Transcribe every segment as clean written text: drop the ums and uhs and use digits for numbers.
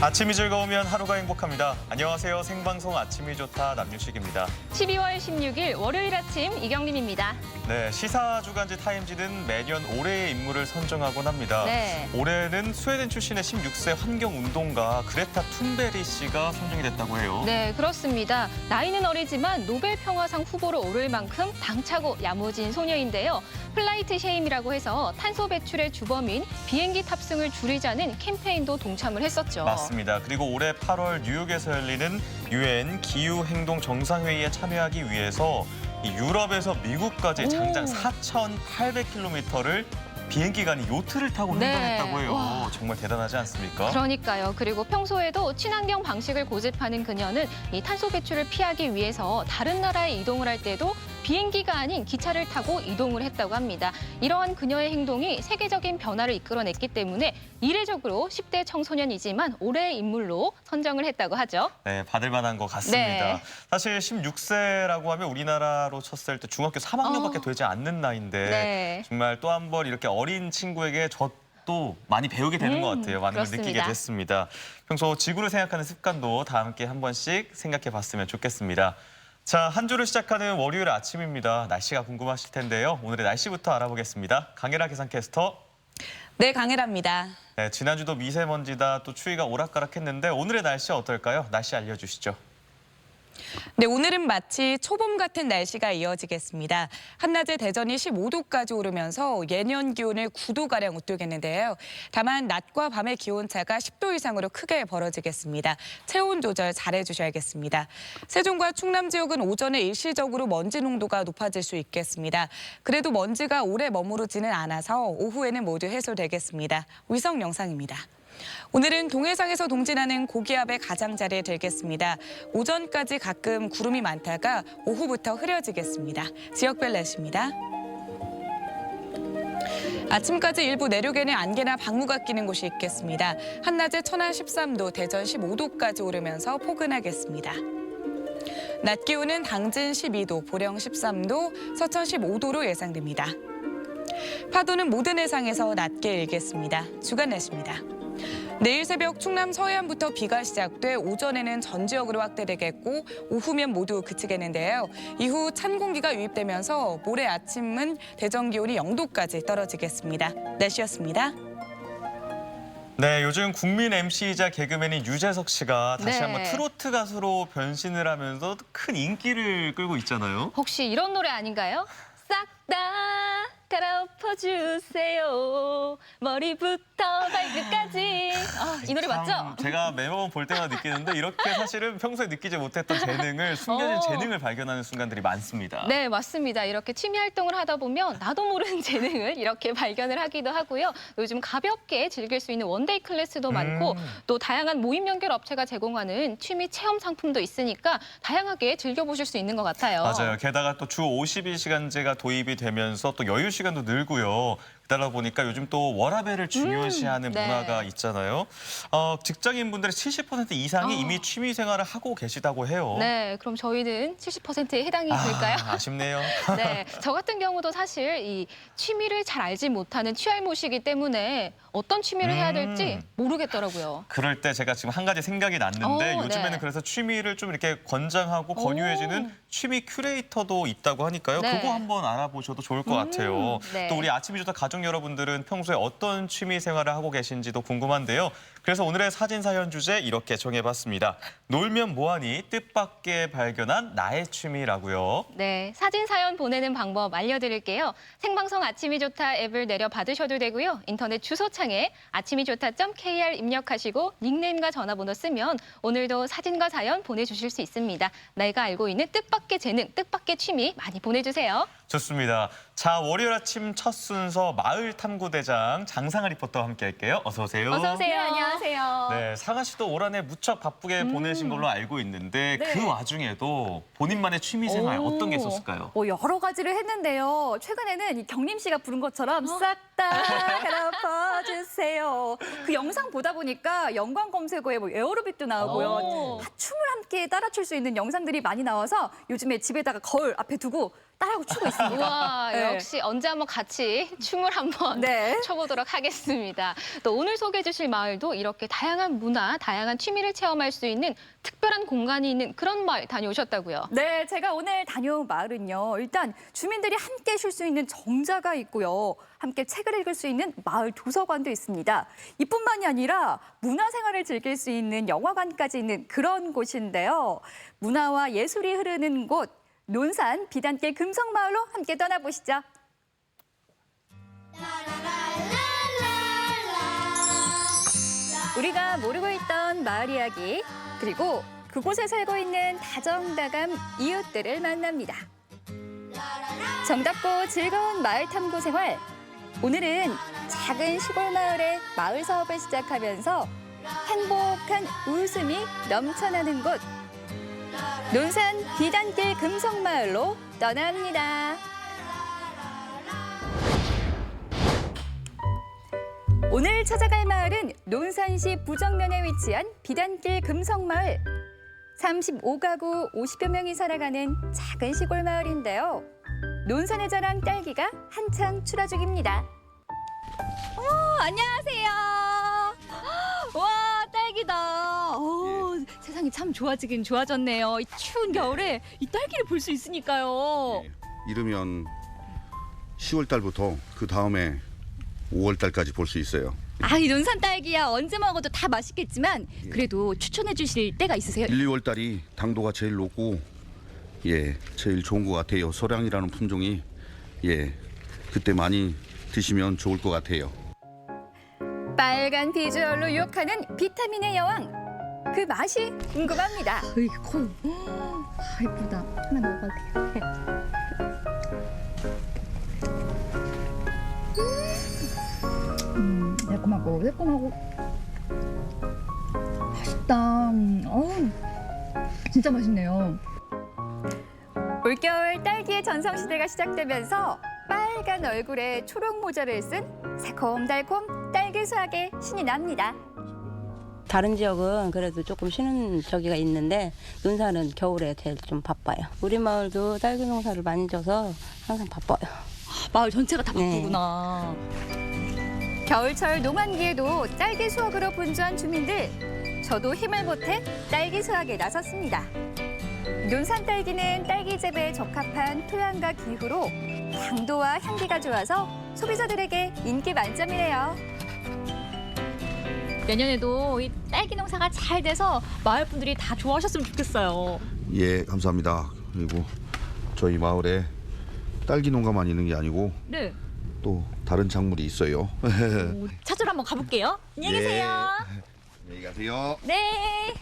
아침이 즐거우면 하루가 행복합니다. 안녕하세요. 생방송 아침이 좋다 남유식입니다. 12월 16일 월요일 아침 이경림입니다. 네, 시사 주간지 타임지는 매년 올해의 인물을 선정하곤 합니다. 네. 올해는 스웨덴 출신의 16세 환경운동가 그레타 툰베리 씨가 선정이 됐다고 해요. 네, 그렇습니다. 나이는 어리지만 노벨 평화상 후보로 오를 만큼 당차고 야무진 소녀인데요. 플라이트 쉐임이라고 해서 탄소 배출의 주범인 비행기 탑승을 줄이자는 캠페인도 동참을 했었죠. 맞습니다. 그리고 올해 8월 뉴욕에서 열리는 UN 기후행동 정상회의에 참여하기 위해서 이 유럽에서 미국까지 장장 4,800km를 비행기가 아닌 요트를 타고 네. 횡단했다고 해요. 와. 정말 대단하지 않습니까? 그러니까요. 그리고 평소에도 친환경 방식을 고집하는 그녀는 이 탄소 배출을 피하기 위해서 다른 나라에 이동을 할 때도 비행기가 아닌 기차를 타고 이동을 했다고 합니다. 이러한 그녀의 행동이 세계적인 변화를 이끌어냈기 때문에 이례적으로 10대 청소년이지만 올해의 인물로 선정을 했다고 하죠. 네, 받을 만한 것 같습니다. 네. 사실 16세라고 하면 우리나라로 쳤을 때 중학교 3학년밖에 되지 않는 나이인데 네. 정말 또 한 번 이렇게 어린 친구에게 또 많이 배우게 되는 것 같아요. 많은 걸 느끼게 그렇습니다. 됐습니다. 평소 지구를 생각하는 습관도 다 함께 한 번씩 생각해 봤으면 좋겠습니다. 자, 한 주를 시작하는 월요일 아침입니다. 날씨가 궁금하실 텐데요. 오늘의 날씨부터 알아보겠습니다. 강혜라 기상캐스터. 네, 강혜라입니다. 네, 지난주도 미세먼지다 또 추위가 오락가락했는데 오늘의 날씨 어떨까요? 날씨 알려주시죠. 네, 오늘은 마치 초봄 같은 날씨가 이어지겠습니다. 한낮에 대전이 15도까지 오르면서 예년 기온을 9도가량 웃돌겠는데요. 다만 낮과 밤의 기온차가 10도 이상으로 크게 벌어지겠습니다. 체온 조절 잘해주셔야겠습니다. 세종과 충남 지역은 오전에 일시적으로 먼지 농도가 높아질 수 있겠습니다. 그래도 먼지가 오래 머무르지는 않아서 오후에는 모두 해소되겠습니다. 위성 영상입니다. 오늘은 동해상에서 동진하는 고기압의 가장자리에 들겠습니다. 오전까지 가끔 구름이 많다가 오후부터 흐려지겠습니다. 지역별 날씨입니다. 아침까지 일부 내륙에는 안개나 방무가 끼는 곳이 있겠습니다. 한낮에 천안 13도, 대전 15도까지 오르면서 포근하겠습니다. 낮 기온은 당진 12도, 보령 13도, 서천 15도로 예상됩니다. 파도는 모든 해상에서 낮게 일겠습니다. 주간 날씨입니다. 내일 새벽 충남 서해안부터 비가 시작돼 오전에는 전 지역으로 확대되겠고 오후면 모두 그치겠는데요. 이후 찬 공기가 유입되면서 모레 아침은 대전 기온이 0도까지 떨어지겠습니다. 날씨였습니다. 네, 요즘 국민 MC이자 개그맨인 유재석 씨가 다시 네. 한번 트로트 가수로 변신을 하면서 큰 인기를 끌고 있잖아요. 혹시 이런 노래 아닌가요? 싹 다 갈아엎어주세요. 머리부터 발끝까지. 이 노래 맞죠? 참 제가 매번 볼 때마다 느끼는데 이렇게 사실은 평소에 느끼지 못했던 재능을 숨겨진 재능을 발견하는 순간들이 많습니다. 네, 맞습니다. 이렇게 취미 활동을 하다 보면 나도 모르는 재능을 이렇게 발견을 하기도 하고요. 요즘 가볍게 즐길 수 있는 원데이 클래스도 많고 또 다양한 모임 연결 업체가 제공하는 취미 체험 상품도 있으니까 다양하게 즐겨보실 수 있는 것 같아요. 맞아요. 게다가 또 주 52시간제가 도입이 되면서 또 여유 시간도 늘고요. 그러다 보니까 요즘 또 워라밸을 중요시하는 네. 문화가 있잖아요. 직장인분들의 70% 이상이 이미 취미 생활을 하고 계시다고 해요. 네, 그럼 저희는 70%에 해당이 될까요? 아쉽네요. 네, 저 같은 경우도 사실 이 취미를 잘 알지 못하는 취할모시기 때문에 어떤 취미를 해야 될지 모르겠더라고요. 그럴 때 제가 지금 한 가지 생각이 났는데 요즘에는 네. 그래서 취미를 좀 이렇게 권장하고 권유해주는 취미 큐레이터도 있다고 하니까요. 네. 그거 한번 알아보셔도 좋을 것 같아요. 네. 또 우리 아침이 좋다 가족 여러분들은 평소에 어떤 취미 생활을 하고 계신지도 궁금한데요. 그래서 오늘의 사진 사연 주제 이렇게 정해봤습니다. 놀면 뭐하니 뜻밖의 발견한 나의 취미라고요. 네, 사진 사연 보내는 방법 알려드릴게요. 생방송 아침이 좋다 앱을 내려 받으셔도 되고요. 인터넷 주소창에 아침이 좋다.kr 입력하시고 닉네임과 전화번호 쓰면 오늘도 사진과 사연 보내주실 수 있습니다. 내가 알고 있는 뜻밖의 재능, 뜻밖의 취미 많이 보내주세요. 좋습니다. 자, 월요일 아침 첫 순서 마을 탐구대장 장상아 리포터와 함께할게요. 어서 오세요. 어서 오세요. 네, 안녕하세요. 네, 상아 씨도 올 한해 무척 바쁘게 보내신 걸로 알고 있는데 네. 그 와중에도 본인만의 취미 생활 어떤 게 있었을까요? 여러 가지를 했는데요. 최근에는 이 경림 씨가 부른 것처럼 싹 다 갈아엎어주세요. 그 영상 보다 보니까 연관 검색어에 에어로빅도 나오고요. 춤을 함께 따라 출 수 있는 영상들이 많이 나와서 요즘에 집에다가 거울 앞에 두고 따라하고 추고 있습니다. 우와, 네. 역시 언제 한번 같이 춤을 한번 네. 춰보도록 하겠습니다. 또 오늘 소개해 주실 마을도 이렇게 다양한 문화, 다양한 취미를 체험할 수 있는 특별한 공간이 있는 그런 마을 다녀오셨다고요. 네, 제가 오늘 다녀온 마을은요. 일단 주민들이 함께 쉴 수 있는 정자가 있고요. 함께 책을 읽을 수 있는 마을 도서관도 있습니다. 이뿐만이 아니라 문화생활을 즐길 수 있는 영화관까지 있는 그런 곳인데요. 문화와 예술이 흐르는 곳, 논산 비단길 금성마을로 함께 떠나보시죠. 우리가 모르고 있던 마을 이야기, 그리고 그곳에 살고 있는 다정다감 이웃들을 만납니다. 정답고 즐거운 마을 탐구 생활. 오늘은 작은 시골 마을의 마을 사업을 시작하면서 행복한 웃음이 넘쳐나는 곳, 논산 비단길 금성마을로 떠납니다. 오늘 찾아갈 마을은 논산시 부정면에 위치한 비단길 금성마을. 35가구 50여 명이 살아가는 작은 시골 마을인데요. 논산의 자랑 딸기가 한창 출하 중입니다. 안녕하세요. 와, 딸기다. 세상이 참 좋아지긴 좋아졌네요. 이 추운 겨울에 이 딸기를 볼 수 있으니까요. 이르면 10월 달부터 그 다음에 5월 달까지 볼 수 있어요. 이 논산 딸기야 언제 먹어도 다 맛있겠지만 그래도 추천해 주실 때가 있으세요? 1, 2월 달이 당도가 제일 높고 제일 좋은 것 같아요. 소량이라는 품종이 그때 많이 드시면 좋을 것 같아요. 빨간 비주얼로 유혹하는 비타민의 여왕. 그 맛이 궁금합니다. 어이구, 예쁘다. 하나 먹어봐도 돼요. 새콤하고 맛있다. 진짜 맛있네요. 올겨울 딸기의 전성시대가 시작되면서 빨간 얼굴에 초록 모자를 쓴 새콤달콤 딸기 수확에 신이 납니다. 다른 지역은 그래도 조금 쉬는 저기가 있는데 논산은 겨울에 제일 좀 바빠요. 우리 마을도 딸기 농사를 많이 져서 항상 바빠요. 마을 전체가 다 네. 바쁘구나. 겨울철 농한기에도 딸기 수확으로 분주한 주민들. 저도 힘을 보태 딸기 수확에 나섰습니다. 논산 딸기는 딸기 재배에 적합한 토양과 기후로 당도와 향기가 좋아서 소비자들에게 인기 만점이래요. 내년에도 이 딸기 농사가 잘 돼서 마을 분들이 다 좋아하셨으면 좋겠어요. 예, 감사합니다. 그리고 저희 마을에 딸기 농가만 있는 게 아니고 네. 또 다른 작물이 있어요. 찾으러 한번 가볼게요. 안녕히 계세요. 안녕히 가세요. 네.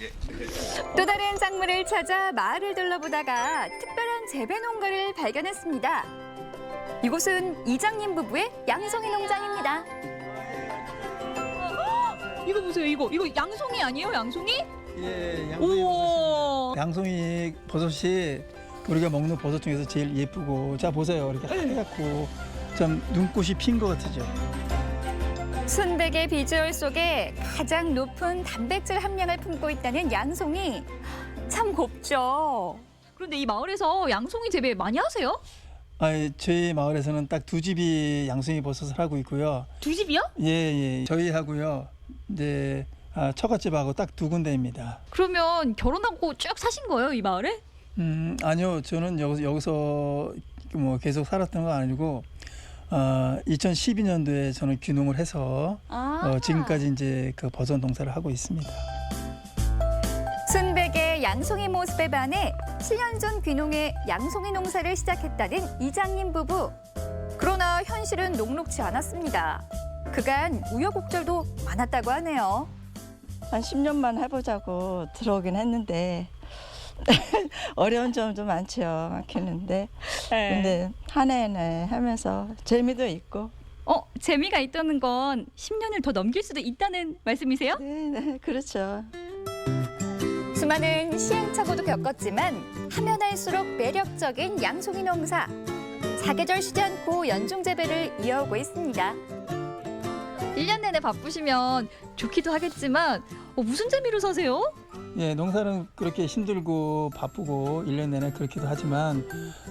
또 다른 작물을 찾아 마을을 둘러보다가 특별한 재배 농가를 발견했습니다. 이곳은 이장님 부부의 양송이 농장입니다. 이거 보세요. 이거 양송이 아니에요? 양송이? 예, 양송이 오. 양송이 버섯이 우리가 먹는 버섯 중에서 제일 예쁘고, 자 보세요, 이렇게 하얗고 좀 눈꽃이 핀 것 같으죠. 순백의 비주얼 속에 가장 높은 단백질 함량을 품고 있다는 양송이. 참 곱죠. 그런데 이 마을에서 양송이 재배 많이 하세요? 저희 마을에서는 딱 두 집이 양송이 버섯을 하고 있고요. 두 집이요? 예, 저희하고요. 이제 처갓집하고 딱 두 군데입니다. 그러면 결혼하고 쭉 사신 거예요, 이 마을에? 아니요, 저는 여기서 뭐 계속 살았던 건 아니고 2012년도에 저는 귀농을 해서 지금까지 이제 그 버섯 농사를 하고 있습니다. 순백의 양송이 모습에 반해 7년 전 귀농해 양송이 농사를 시작했다는 이장님 부부. 그러나 현실은 녹록지 않았습니다. 그간 우여곡절도 많았다고 하네요. 한 10년만 해보자고 들어오긴 했는데 어려운 점도 많겠는데 근데 한 해는 하면서 재미도 있고 재미가 있다는 건 10년을 더 넘길 수도 있다는 말씀이세요? 네, 그렇죠. 수많은 시행착오도 겪었지만 하면 할수록 매력적인 양송이 농사. 사계절 쉬지 않고 연중 재배를 이어오고 있습니다. 1년 내내 바쁘시면 좋기도 하겠지만 무슨 재미로 사세요? 예, 농사는 그렇게 힘들고 바쁘고 1년 내내 그렇기도 하지만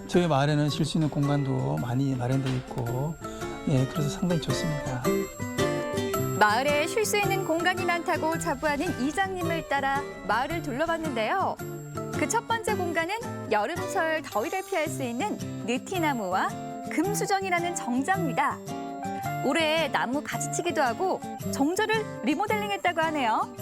저희 마을에는 쉴 수 있는 공간도 많이 마련되어 있고 예, 그래서 상당히 좋습니다. 마을에 쉴 수 있는 공간이 많다고 자부하는 이장님을 따라 마을을 둘러봤는데요. 그 첫 번째 공간은 여름철 더위를 피할 수 있는 느티나무와 금수정이라는 정자입니다. 올해 나무 가지치기도 하고 정자를 리모델링했다고 하네요.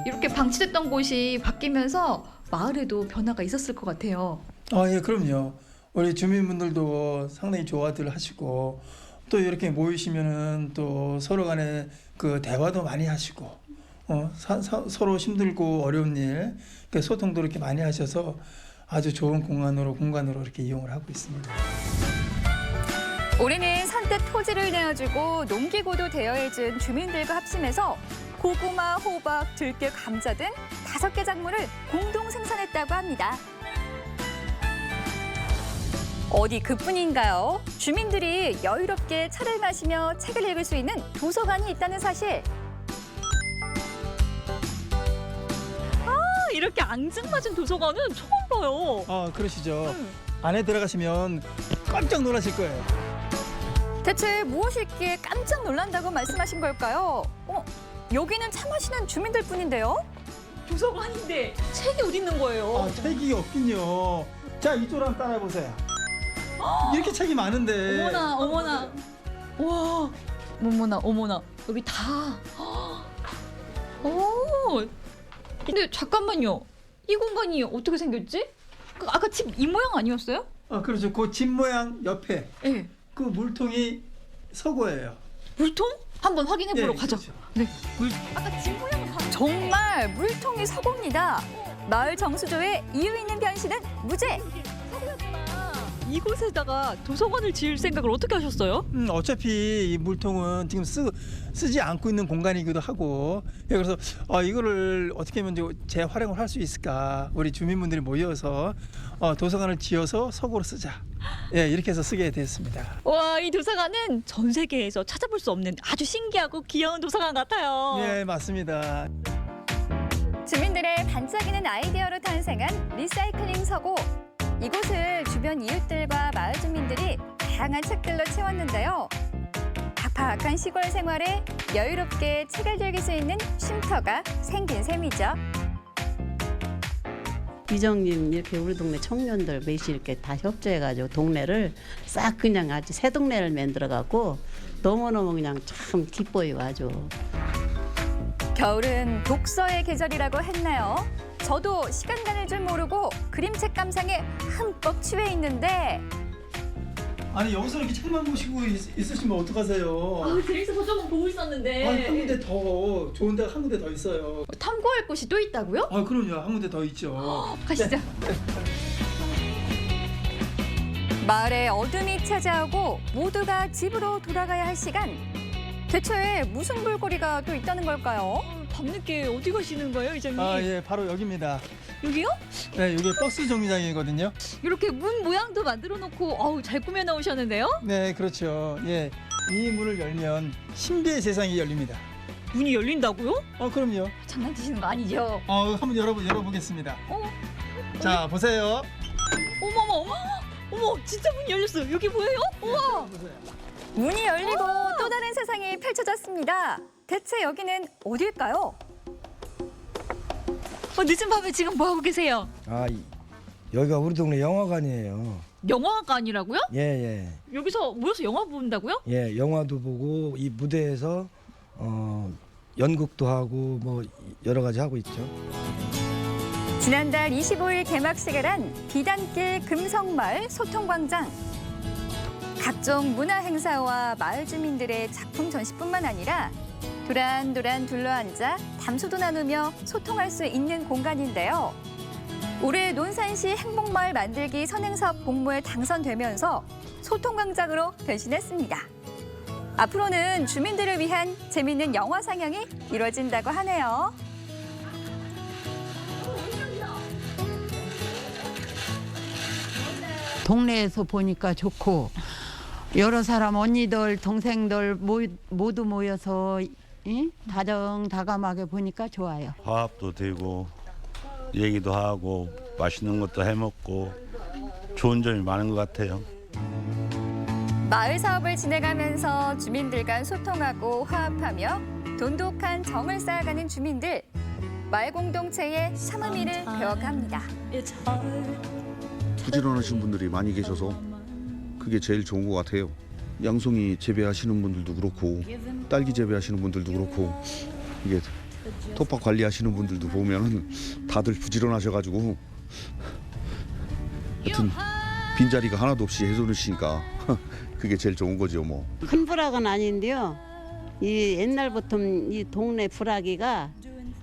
이렇게 방치됐던 곳이 바뀌면서 마을에도 변화가 있었을 것 같아요. 예, 그럼요. 우리 주민분들도 상당히 좋아들 하시고 또 이렇게 모이시면은 또 서로 간에 그 대화도 많이 하시고 서로 힘들고 어려운 일 소통도 이렇게 많이 하셔서 아주 좋은 공간으로 이렇게 이용을 하고 있습니다. 올해는 선뜻 토지를 내어주고 농기구도 대여해준 주민들과 합심해서 고구마, 호박, 들깨, 감자 등 5개 작물을 공동 생산했다고 합니다. 어디 그뿐인가요? 주민들이 여유롭게 차를 마시며 책을 읽을 수 있는 도서관이 있다는 사실. 이렇게 앙증맞은 도서관은 처음 봐요. 그러시죠. 안에 들어가시면 깜짝 놀라실 거예요. 대체 무엇이기에 깜짝 놀란다고 말씀하신 걸까요? 여기는 차 마시는 주민들 뿐인데요? 도서관인데 책이 어디 있는 거예요? 책이 없긴요. 자, 이쪽으로 한번 따라해 보세요. 이렇게 책이 많은데. 어머나. 와, 어머나. 여기 다. 오. 근데 잠깐만요. 이 공간이 어떻게 생겼지? 아까 집 이 모양 아니었어요? 그렇죠. 그 집 모양 옆에 네. 그 물통이 서고예요. 물통? 한번 확인해 보러 가죠. 그렇죠. 네. 아까 집 모양을 정말 물통이 서고입니다. 마을 정수조의 이유 있는 변신은 무죄. 이곳에다가 도서관을 지을 생각을 어떻게 하셨어요? 어차피 이 물통은 지금 쓰지 않고 있는 공간이기도 하고 그래서 이거를 어떻게 하면 재활용을 할 수 있을까 우리 주민분들이 모여서 도서관을 지어서 서고로 쓰자 이렇게 해서 쓰게 됐습니다. 와, 이 도서관은 전 세계에서 찾아볼 수 없는 아주 신기하고 귀여운 도서관 같아요. 네, 맞습니다. 주민들의 반짝이는 아이디어로 탄생한 리사이클링 서고. 이곳을 주변 이웃들과 마을 주민들이 다양한 책들로 채웠는데요. 팍팍한 시골 생활에 여유롭게 책을 즐길 수 있는 쉼터가 생긴 셈이죠. 이정님 이렇게 우리 동네 청년들 몇이 이렇게 다 협조해가지고 동네를 싹 그냥 아주 새 동네를 만들어갖고 너무너무 그냥 참 기뻐요 아주. 겨울은 독서의 계절이라고 했나요? 저도 시간 가는 줄 모르고 그림책 감상에 흠뻑 취해 있는데 아니 여기서 이렇게 책만 보시고 있으시면 어떡하세요? 재밌어서 조금 보고 있었는데. 한 군데 더 좋은 데가 한 군데 더 있어요. 탐구할 곳이 또 있다고요? 그럼요. 한 군데 더 있죠. 가시죠. 마을에 어둠이 찾아오고 모두가 집으로 돌아가야 할 시간. 대체 무슨 볼거리가 또 있다는 걸까요? 밤늦게 어디 가시는 거예요, 이장님? 예, 바로 여기입니다. 여기요? 네, 여기 버스 정류장이거든요. 이렇게 문 모양도 만들어 놓고 잘 꾸며 놓으셨는데요? 네, 그렇죠. 예, 이 문을 열면 신비의 세상이 열립니다. 문이 열린다고요? 그럼요. 장난치시는 거 아니죠? 한번 열어보겠습니다. 자, 보세요. 어머, 진짜 문이 열렸어요. 여기 뭐예요? 우와! 문이 열리고 또 다른 세상이 펼쳐졌습니다. 대체 여기는 어딜까요? 늦은 밤에 지금 뭐 하고 계세요? 여기가 우리 동네 영화관이에요. 영화관이라고요? 예. 여기서 모여서 영화 본다고요? 예, 영화도 보고 이 무대에서 연극도 하고 뭐 여러 가지 하고 있죠. 지난달 25일 개막식을 한 비단길 금성마을 소통광장. 각종 문화 행사와 마을 주민들의 작품 전시뿐만 아니라 도란도란 둘러앉아 담소도 나누며 소통할 수 있는 공간인데요. 올해 논산시 행복마을 만들기 선행사업 공모에 당선되면서 소통광장으로 변신했습니다. 앞으로는 주민들을 위한 재미있는 영화 상영이 이루어진다고 하네요. 동네에서 보니까 좋고 여러 사람 언니들 동생들 모두 모여서 다정다감하게 보니까 좋아요. 화합도 되고 얘기도 하고 맛있는 것도 해먹고 좋은 점이 많은 것 같아요. 마을 사업을 진행하면서 주민들 간 소통하고 화합하며 돈독한 정을 쌓아가는 주민들. 마을 공동체의 참 의미를 배워갑니다. 부지런하신 분들이 많이 계셔서 그게 제일 좋은 것 같아요. 양송이 재배하시는 분들도 그렇고 딸기 재배하시는 분들도 그렇고 이게 텃밭 관리하시는 분들도 보면은 다들 부지런하셔가지고 하여튼 빈자리가 하나도 없이 해놓으시니까 그게 제일 좋은 거죠 뭐. 큰 불악은 아닌데요. 이 옛날부터 이 동네 불악이가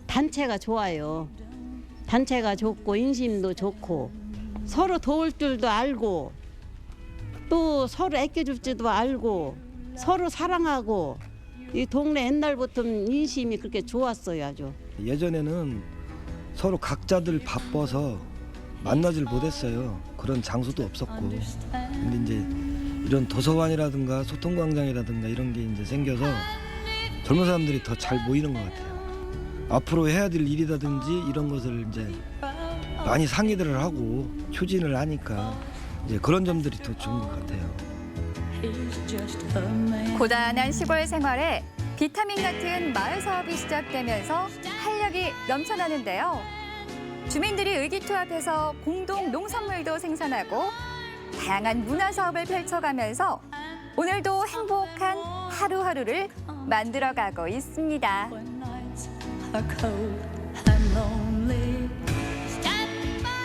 단체가 좋아요. 단체가 좋고 인심도 좋고 서로 도울 줄도 알고 또 서로 아껴줄 줄도 알고 서로 사랑하고 이 동네 옛날부터 인심이 그렇게 좋았어요 아주. 예전에는 서로 각자들 바빠서 만나질 못했어요. 그런 장소도 없었고. 근데 이제 이런 도서관이라든가 소통광장이라든가 이런 게 이제 생겨서 젊은 사람들이 더 잘 모이는 것 같아요. 앞으로 해야 될 일이라든지 이런 것을 이제 많이 상의들을 하고 추진을 하니까 이제 그런 점들이 더 좋은 것 같아요. 고단한 시골 생활에 비타민 같은 마을 사업이 시작되면서 활력이 넘쳐나는데요. 주민들이 의기투합해서 공동 농산물도 생산하고 다양한 문화 사업을 펼쳐가면서 오늘도 행복한 하루하루를 만들어가고 있습니다.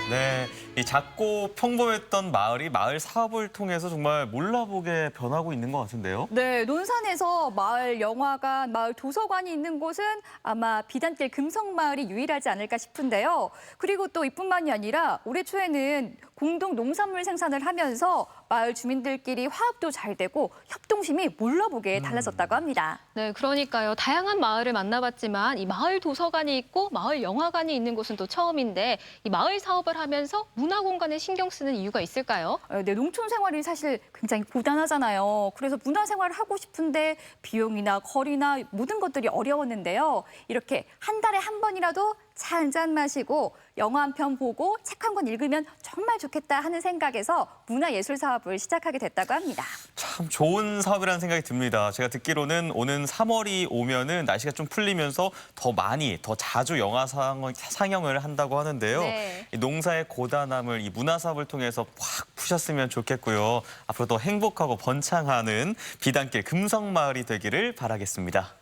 네, 이 작고 평범했던 마을이 마을 사업을 통해서 정말 몰라보게 변하고 있는 것 같은데요. 네, 논산에서 마을 영화관, 마을 도서관이 있는 곳은 아마 비단길 금성마을이 유일하지 않을까 싶은데요. 그리고 또 이뿐만이 아니라 올해 초에는 공동 농산물 생산을 하면서 마을 주민들끼리 화합도 잘 되고 협동심이 몰라보게 달라졌다고 합니다. 네, 그러니까요. 다양한 마을을 만나봤지만 이 마을 도서관이 있고 마을 영화관이 있는 곳은 또 처음인데 이 마을 사업을 하면서 문화 공간에 신경 쓰는 이유가 있을까요? 네, 농촌 생활이 사실 굉장히 고단하잖아요. 그래서 문화 생활을 하고 싶은데 비용이나 거리나 모든 것들이 어려웠는데요. 이렇게 한 달에 한 번이라도 차 한 잔 마시고 영화 한 편 보고 책 한 권 읽으면 정말 좋겠다 하는 생각에서 문화예술 사업을 시작하게 됐다고 합니다. 참 좋은 사업이라는 생각이 듭니다. 제가 듣기로는 오는 3월이 오면은 날씨가 좀 풀리면서 더 많이, 더 자주 영화 상영을 한다고 하는데요. 네. 이 농사의 고단함을 이 문화 사업을 통해서 확 푸셨으면 좋겠고요. 앞으로 더 행복하고 번창하는 비단길 금성마을이 되기를 바라겠습니다.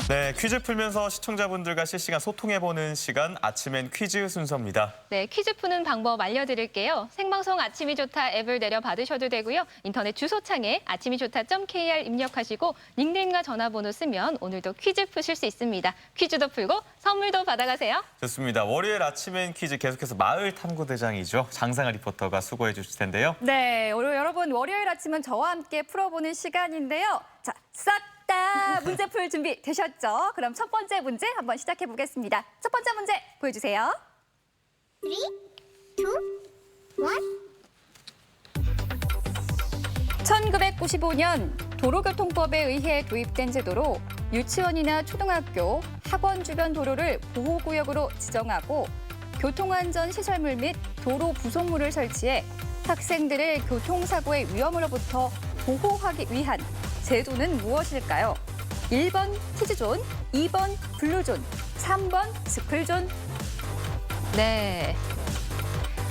네, 퀴즈 풀면서 시청자분들과 실시간 소통해보는 시간 아침엔 퀴즈 순서입니다. 네, 퀴즈 푸는 방법 알려드릴게요. 생방송 아침이 좋다 앱을 내려받으셔도 되고요. 인터넷 주소창에 아침이좋다.kr 입력하시고 닉네임과 전화번호 쓰면 오늘도 퀴즈 푸실 수 있습니다. 퀴즈도 풀고 선물도 받아가세요. 좋습니다. 월요일 아침엔 퀴즈 계속해서 마을 탐구대장이죠. 장상아 리포터가 수고해 주실 텐데요. 네, 오늘 여러분 월요일 아침은 저와 함께 풀어보는 시간인데요. 자, 싹 다 문제 풀 준비 되셨죠? 그럼 첫 번째 문제 한번 시작해 보겠습니다. 첫 번째 문제 보여주세요. 3, 2, 1. 1995년 도로교통법에 의해 도입된 제도로 유치원이나 초등학교, 학원 주변 도로를 보호구역으로 지정하고 교통안전 시설물 및 도로 부속물을 설치해 학생들을 교통사고의 위험으로부터 보호하기 위한 제도는 무엇일까요? 1번 키즈존, 2번 블루존, 3번 스쿨존. 네,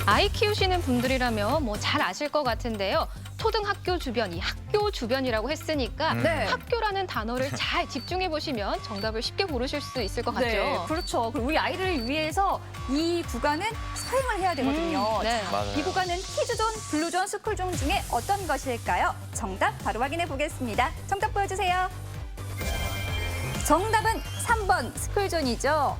아이 키우시는 분들이라면 뭐 잘 아실 것 같은데요. 초등학교 주변, 이 학교 주변이라고 했으니까 네. 학교라는 단어를 잘 집중해 보시면 정답을 쉽게 고르실 수 있을 것 같죠? 네, 그렇죠. 그리고 우리 아이들을 위해서 이 구간은 서행을 해야 되거든요. 네. 맞아요. 이 구간은 키즈존, 블루존, 스쿨존 중에 어떤 것일까요? 정답 바로 확인해 보겠습니다. 정답 보여주세요. 정답은 3번 스쿨존이죠.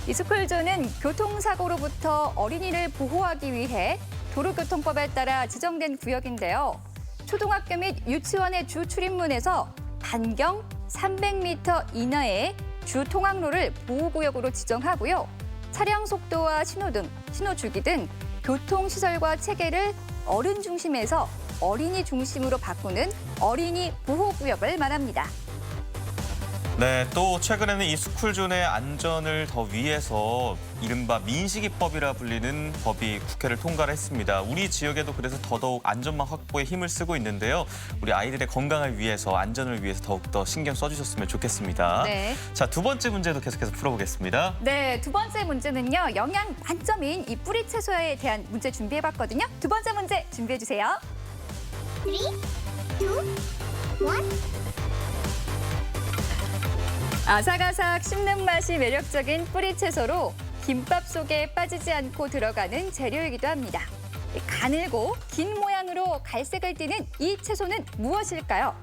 이 스쿨존은 교통사고로부터 어린이를 보호하기 위해 도로교통법에 따라 지정된 구역인데요. 초등학교 및 유치원의 주 출입문에서 반경 300m 이내의 주 통학로를 보호구역으로 지정하고요. 차량 속도와 신호등, 신호주기 등 교통시설과 체계를 어른 중심에서 어린이 중심으로 바꾸는 어린이 보호구역을 말합니다. 네, 또 최근에는 이 스쿨존의 안전을 더 위해서 이른바 민식이법이라 불리는 법이 국회를 통과를 했습니다. 우리 지역에도 그래서 더더욱 안전망 확보에 힘을 쓰고 있는데요. 우리 아이들의 건강을 위해서, 안전을 위해서 더욱더 신경 써주셨으면 좋겠습니다. 네. 자, 두 번째 문제도 계속해서 풀어보겠습니다. 네, 두 번째 문제는요. 영양 만점인 이 뿌리 채소에 대한 문제 준비해봤거든요. 두 번째 문제 준비해주세요. 3, 2, 1. 아삭아삭 씹는 맛이 매력적인 뿌리 채소로 김밥 속에 빠지지 않고 들어가는 재료이기도 합니다. 가늘고 긴 모양으로 갈색을 띠는 이 채소는 무엇일까요?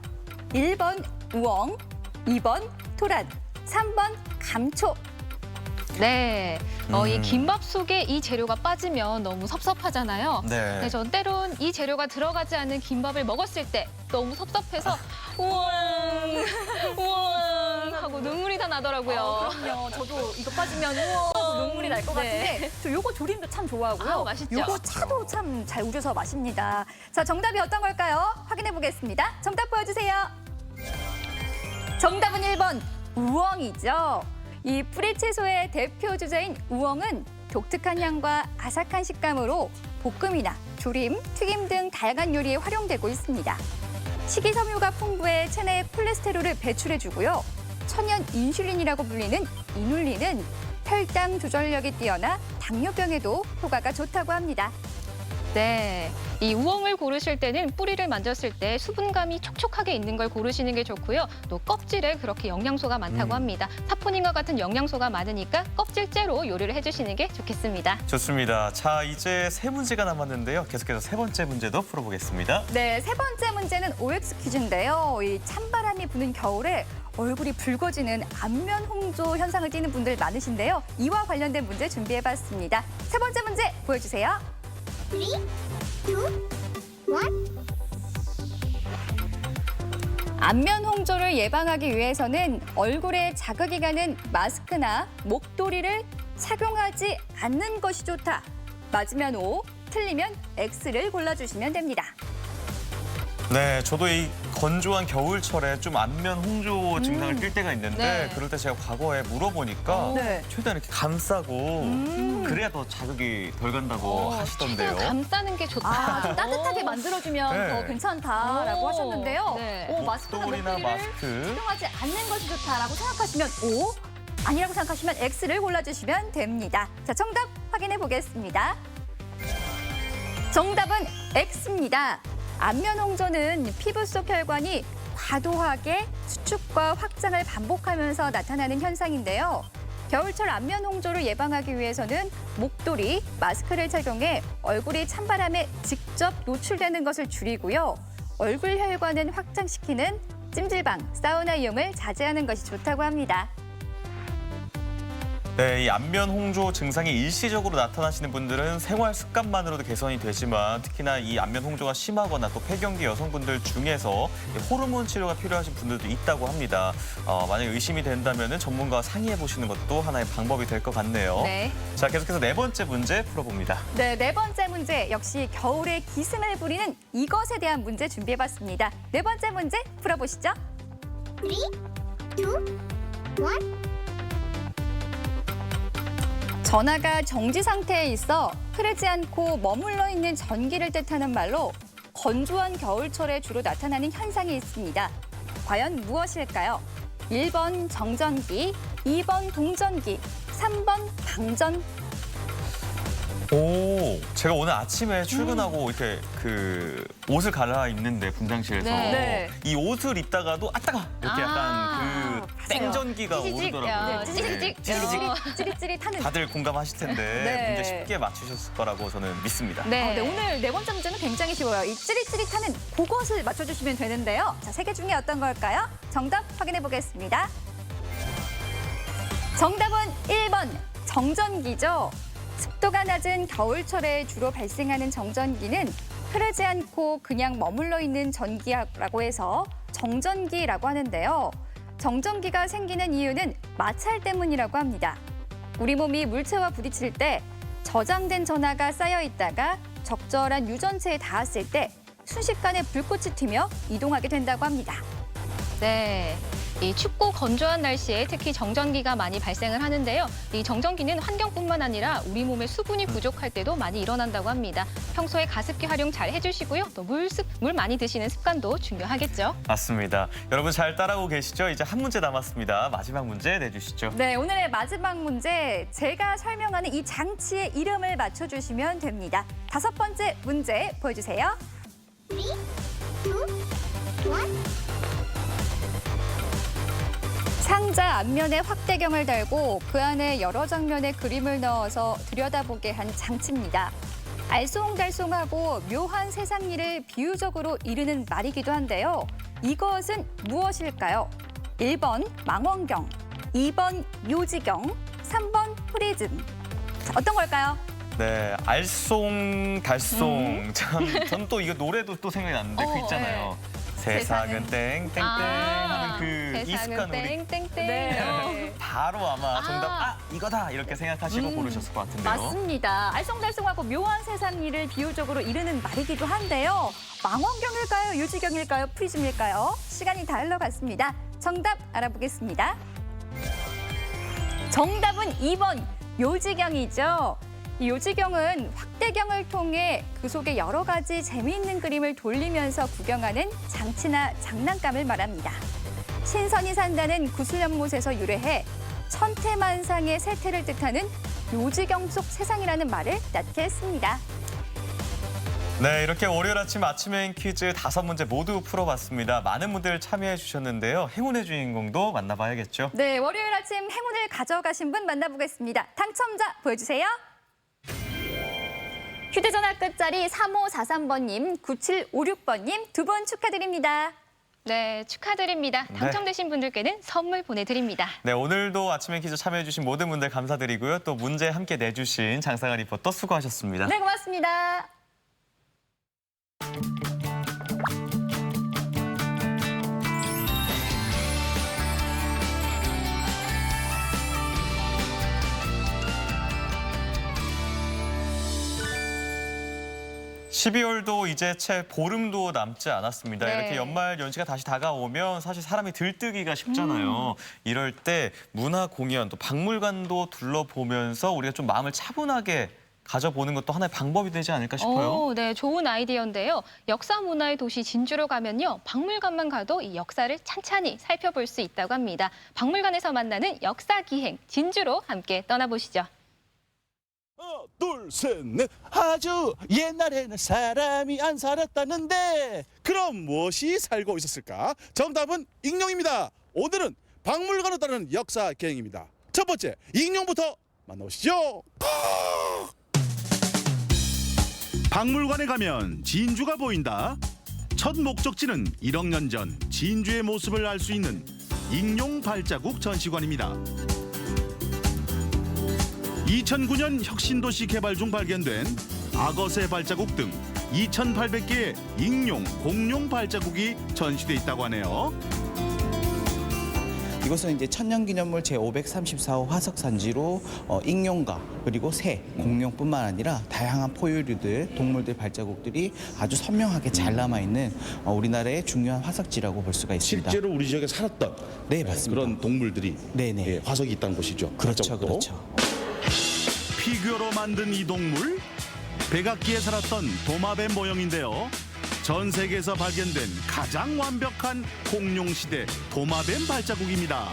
1번 우엉, 2번 토란, 3번 감초. 네, 이 김밥 속에 이 재료가 빠지면 너무 섭섭하잖아요. 네. 네, 전 때론 이 재료가 들어가지 않는 김밥을 먹었을 때 너무 섭섭해서 우엉, 우엉 하고 눈물이 다 나더라고요. 그럼요. 저도 이거 빠지면 우엉 하고 눈물이 날 것 같은데 저 요거 조림도 참 좋아하고요. 아, 맛있죠? 요거 차도 참 잘 우려서 마십니다. 자, 정답이 어떤 걸까요? 확인해 보겠습니다. 정답 보여주세요. 정답은 1번 우엉이죠. 이 뿌리 채소의 대표 주자인 우엉은 독특한 향과 아삭한 식감으로 볶음이나 조림, 튀김 등 다양한 요리에 활용되고 있습니다. 식이섬유가 풍부해 체내의 콜레스테롤을 배출해주고요. 천연 인슐린이라고 불리는 이눌린은 혈당 조절력이 뛰어나 당뇨병에도 효과가 좋다고 합니다. 네, 이 우엉을 고르실 때는 뿌리를 만졌을 때 수분감이 촉촉하게 있는 걸 고르시는 게 좋고요. 또 껍질에 그렇게 영양소가 많다고 합니다. 사포닌과 같은 영양소가 많으니까 껍질째로 요리를 해주시는 게 좋겠습니다. 좋습니다. 자, 이제 세 문제가 남았는데요. 계속해서 세 번째 문제도 풀어보겠습니다. 네, 세 번째 문제는 OX 퀴즈인데요. 이 찬바람이 부는 겨울에 얼굴이 붉어지는 안면 홍조 현상을 띠는 분들 많으신데요. 이와 관련된 문제 준비해봤습니다. 세 번째 문제 보여주세요. 3, 2, 1. 안면 홍조를 예방하기 위해서는 얼굴에 자극이 가는 마스크나 목도리를 착용하지 않는 것이 좋다. 맞으면 O, 틀리면 X를 골라주시면 됩니다. 네, 저도 이 건조한 겨울철에 좀 안면 홍조 증상을 띌 때가 있는데 네. 그럴 때 제가 과거에 물어보니까 네. 최대한 이렇게 감싸고 그래야 더 자극이 덜 간다고 하시던데요. 감싸는 게 좋다. 아, 좀 따뜻하게 만들어주면 네. 더 괜찮다라고 오, 하셨는데요. 네. 오, 마스크나 목도리나 목도리를 마스크. 착용하지 않는 것이 좋다라고 생각하시면 O, 아니라고 생각하시면 X를 골라주시면 됩니다. 자, 정답 확인해 보겠습니다. 정답은 X입니다. 안면 홍조는 피부 속 혈관이 과도하게 수축과 확장을 반복하면서 나타나는 현상인데요. 겨울철 안면 홍조를 예방하기 위해서는 목도리, 마스크를 착용해 얼굴이 찬바람에 직접 노출되는 것을 줄이고요. 얼굴 혈관을 확장시키는 찜질방, 사우나 이용을 자제하는 것이 좋다고 합니다. 네, 이 안면 홍조 증상이 일시적으로 나타나시는 분들은 생활 습관만으로도 개선이 되지만 특히나 이 안면 홍조가 심하거나 또 폐경기 여성분들 중에서 호르몬 치료가 필요하신 분들도 있다고 합니다. 만약에 의심이 된다면 전문가와 상의해 보시는 것도 하나의 방법이 될 것 같네요. 네. 자, 계속해서 네 번째 문제 풀어봅니다. 네, 네 번째 문제 역시 겨울에 기승을 부리는 이것에 대한 문제 준비해봤습니다. 네 번째 문제 풀어보시죠. 3, 2, 1. 전화가 정지 상태에 있어 흐르지 않고 머물러 있는 전기를 뜻하는 말로 건조한 겨울철에 주로 나타나는 현상이 있습니다. 과연 무엇일까요? 1번 정전기, 2번 동전기, 3번 방전. 오, 제가 오늘 아침에 출근하고 이렇게 그 옷을 갈아입는데 분장실에서 네. 이 옷을 입다가도 따가 이렇게 약간 그 땡전기가 찌직찌직. 오르더라고요. 야, 찌직찌직. 찌릿찌릿하는. 다들 공감하실 텐데 네. 문제 쉽게 맞추셨을 거라고 저는 믿습니다. 네. 네, 오늘 네 번째 문제는 굉장히 쉬워요. 이 찌릿찌릿하는 그것을 맞춰주시면 되는데요. 자, 세 개 중에 어떤 걸까요? 정답 확인해 보겠습니다. 정답은 1번 정전기죠. 습도가 낮은 겨울철에 주로 발생하는 정전기는 흐르지 않고 그냥 머물러 있는 전기라고 해서 정전기라고 하는데요. 정전기가 생기는 이유는 마찰 때문이라고 합니다. 우리 몸이 물체와 부딪힐 때 저장된 전하가 쌓여 있다가 적절한 유전체에 닿았을 때 순식간에 불꽃이 튀며 이동하게 된다고 합니다. 네. 이 춥고 건조한 날씨에 특히 정전기가 많이 발생을 하는데요. 이 정전기는 환경뿐만 아니라 우리 몸에 수분이 부족할 때도 많이 일어난다고 합니다. 평소에 가습기 활용 잘 해주시고요. 또 물 많이 드시는 습관도 중요하겠죠. 맞습니다. 여러분 잘 따라오고 계시죠? 이제 한 문제 남았습니다. 마지막 문제 내주시죠. 네, 오늘의 마지막 문제, 제가 설명하는 이 장치의 이름을 맞춰주시면 됩니다. 5번째 문제 보여주세요. 3, 2, 1. 상자 앞면에 확대경을 달고 그 안에 여러 장면의 그림을 넣어서 들여다보게 한 장치입니다. 알쏭달쏭하고 묘한 세상 일을 비유적으로 이르는 말이기도 한데요. 이것은 무엇일까요? 1번 망원경, 2번 요지경, 3번 프리즘. 자, 어떤 걸까요? 네, 알쏭달쏭. 전 또 이거 노래도 또 생각이 났는데 그 있잖아요. 세상은 땡땡땡 하는 그 세상은 익숙한 우리 땡땡땡. 네. 바로 아마 정답 이거다 이렇게 생각하시고 고르셨을 것 같은데요. 맞습니다. 알쏭달쏭하고 묘한 세상 일을 비유적으로 이르는 말이기도 한데요. 망원경일까요? 요지경일까요? 프리즘일까요? 시간이 다 흘러갔습니다. 정답 알아보겠습니다. 정답은 2번 요지경이죠. 이 요지경은 확대경을 통해 그 속에 여러 가지 재미있는 그림을 돌리면서 구경하는 장치나 장난감을 말합니다. 신선이 산다는 구슬연못에서 유래해 천태만상의 세태를 뜻하는 요지경 속 세상이라는 말을 낳게 했습니다. 네, 이렇게 월요일 아침엔 퀴즈 5문제 모두 풀어봤습니다. 많은 분들 참여해 주셨는데요. 행운의 주인공도 만나봐야겠죠. 네, 월요일 아침 행운을 가져가신 분 만나보겠습니다. 당첨자 보여주세요. 휴대전화 끝자리 3543번님, 9756번님 두 분 축하드립니다. 네, 축하드립니다. 당첨되신 분들께는 선물 보내드립니다. 네, 오늘도 아침엔 퀴즈 참여해 주신 모든 분들 감사드리고요. 또 문제 함께 내주신 장상아 리포터 수고하셨습니다. 네, 고맙습니다. 12월도 이제 채 보름도 남지 않았습니다. 네. 이렇게 연말 연시가 다시 다가오면 사실 사람이 들뜨기가 쉽잖아요. 이럴 때 문화 공연, 또 박물관도 둘러보면서 우리가 좀 마음을 차분하게 가져보는 것도 하나의 방법이 되지 않을까 싶어요. 네, 좋은 아이디어인데요. 역사 문화의 도시 진주로 가면요. 박물관만 가도 이 역사를 찬찬히 살펴볼 수 있다고 합니다. 박물관에서 만나는 역사 기행 진주로 함께 떠나보시죠. 둘, 셋, 넷. 아주 옛날에는 사람이 안 살았다는데 그럼 무엇이 살고 있었을까? 정답은 익룡입니다. 오늘은 박물관을 따르는 역사 기행입니다. 첫 번째, 익룡부터 만나보시죠. 박물관에 가면 진주가 보인다. 첫 목적지는 1억 년 전 진주의 모습을 알 수 있는 익룡 발자국 전시관입니다. 2009년 혁신도시 개발 중 발견된 악어새 발자국 등 2,800개의 익룡, 공룡 발자국이 전시돼 있다고 하네요. 이곳은 이제 천년기념물 제534호 화석산지로 익룡과 그리고 새, 공룡뿐만 아니라 다양한 포유류들, 동물들 발자국들이 아주 선명하게 잘 남아있는 우리나라의 중요한 화석지라고 볼 수가 있습니다. 실제로 우리 지역에 살았던 네, 맞습니다. 그런 동물들이 네네. 화석이 있다는 곳이죠. 그렇죠, 발자국도. 그렇죠. 피규어로 만든 이 동물, 백악기에 살았던 도마뱀 모형인데요. 전 세계에서 발견된 가장 완벽한 공룡시대 도마뱀 발자국입니다.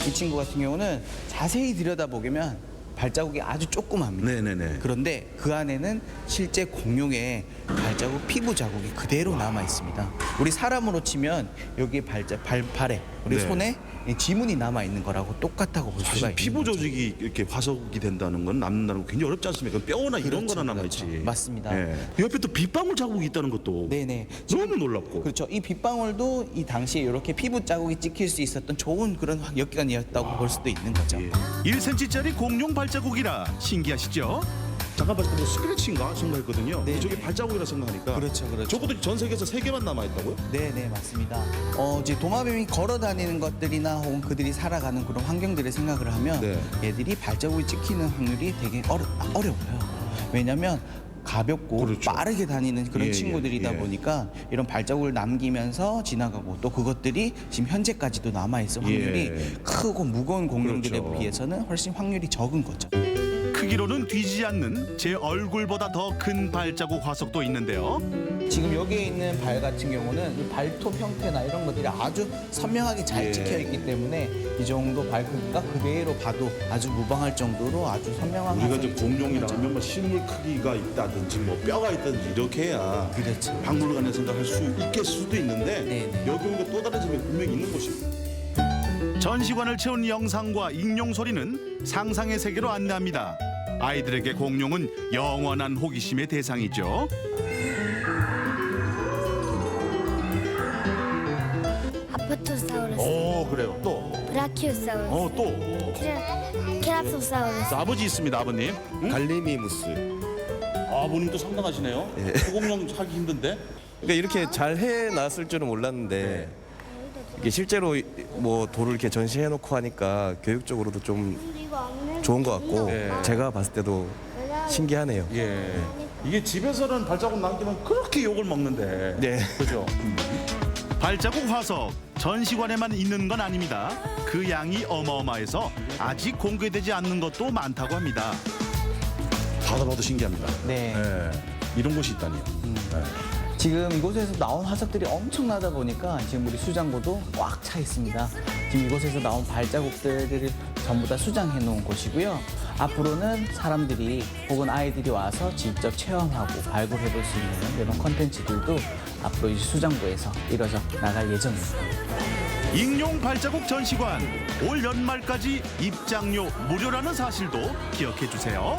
이 친구 같은 경우는 자세히 들여다보면 발자국이 아주 조그맣습니다. 네네네. 그런데 그 안에는 실제 공룡의 발자국, 피부 자국이 그대로 남아 있습니다. 우리 사람으로 치면 여기 발에, 우리 네. 손에 지문이 남아 있는 거라고 똑같다고 볼 수가 사실 있는 피부 거죠. 조직이 이렇게 화석이 된다는 건 남는다는 건 굉장히 어렵지 않습니까? 뼈나 이런 그렇죠, 거나 남아있지. 그렇죠. 맞습니다. 예. 옆에 또 빗방울 자국이 있다는 것도 네네. 너무 놀랍고. 그렇죠. 이 빗방울도 이 당시에 이렇게 피부 자국이 찍힐 수 있었던 좋은 그런 여건이었다고 볼 수도 있는 거죠. 1cm짜리 공룡 발자국이라 신기하시죠? 잠깐 봤을 때 스크래치인가 생각했거든요. 네. 저게 발자국이라 생각하니까. 그렇죠. 저것도 전 세계에서 3개만 남아 있다고요? 네, 맞습니다. 이제 도마뱀이 걸어 다니는 것들이나 혹은 그들이 살아가는 그런 환경들을 생각을 하면 네. 얘들이 발자국이 찍히는 확률이 되게 어려워요. 왜냐하면 가볍고 그렇죠. 빠르게 다니는 그런 예, 친구들이다 예. 보니까 이런 발자국을 남기면서 지나가고 또 그것들이 지금 현재까지도 남아있을 확률이 예. 크고 무거운 공룡들에 그렇죠. 비해서는 훨씬 확률이 적은 거죠. 크기로는 뒤지지 않는 제 얼굴보다 더 큰 발자국 화석도 있는데요. 지금 여기에 있는 발 같은 경우는 이 발톱 형태나 이런 것들이 아주 선명하게 잘 예. 찍혀 있기 때문에 이 정도 발 크기가 그대로 봐도 아주 무방할 정도로 아주 선명한 우리가 화석이 이제 공룡이라 하면 뭐 실물 크기가 있다든지 뭐 뼈가 있다든지 이렇게 해야 그렇죠. 박물관에 생각할 수 있겠을 수도 있는데 네네. 여기 오니까 또 다른 점이 분명히 있는 곳입니다. 전시관을 채운 영상과 익룡 소리는 상상의 세계로 안내합니다. 아이들에게 공룡은 영원한 호기심의 대상이죠. 아포토사우루스, 오 그래요. 또. 브라키오사우루스, 또. 케라토사우루스. 아버지 있습니다 아버님. 갈리미무스. 아버님도 상당하시네요. 소공룡 하기 힘든데. 그러니까 이렇게 잘 해놨을 줄은 몰랐는데 이게 실제로 뭐 돌을 이렇게 전시해놓고 하니까 교육적으로도 좀 좋은 것 같고 제가 봤을 때도 신기하네요. 예. 이게 집에서는 발자국 남기면 그렇게 욕을 먹는데. 네. 그죠? 발자국 화석 전시관에만 있는 건 아닙니다. 그 양이 어마어마해서 아직 공개되지 않는 것도 많다고 합니다. 봐도 신기합니다. 네. 이런 곳이 있다니요. 지금 이곳에서 나온 화석들이 엄청나다 보니까 지금 우리 수장고도 꽉 차 있습니다. 지금 이곳에서 나온 발자국들을 전부 다 수장해 놓은 곳이고요. 앞으로는 사람들이 혹은 아이들이 와서 직접 체험하고 발굴해 볼 수 있는 이런 콘텐츠들도 앞으로 이 수장고에서 이뤄져 나갈 예정입니다. 익룡 발자국 전시관 올 연말까지 입장료 무료라는 사실도 기억해 주세요.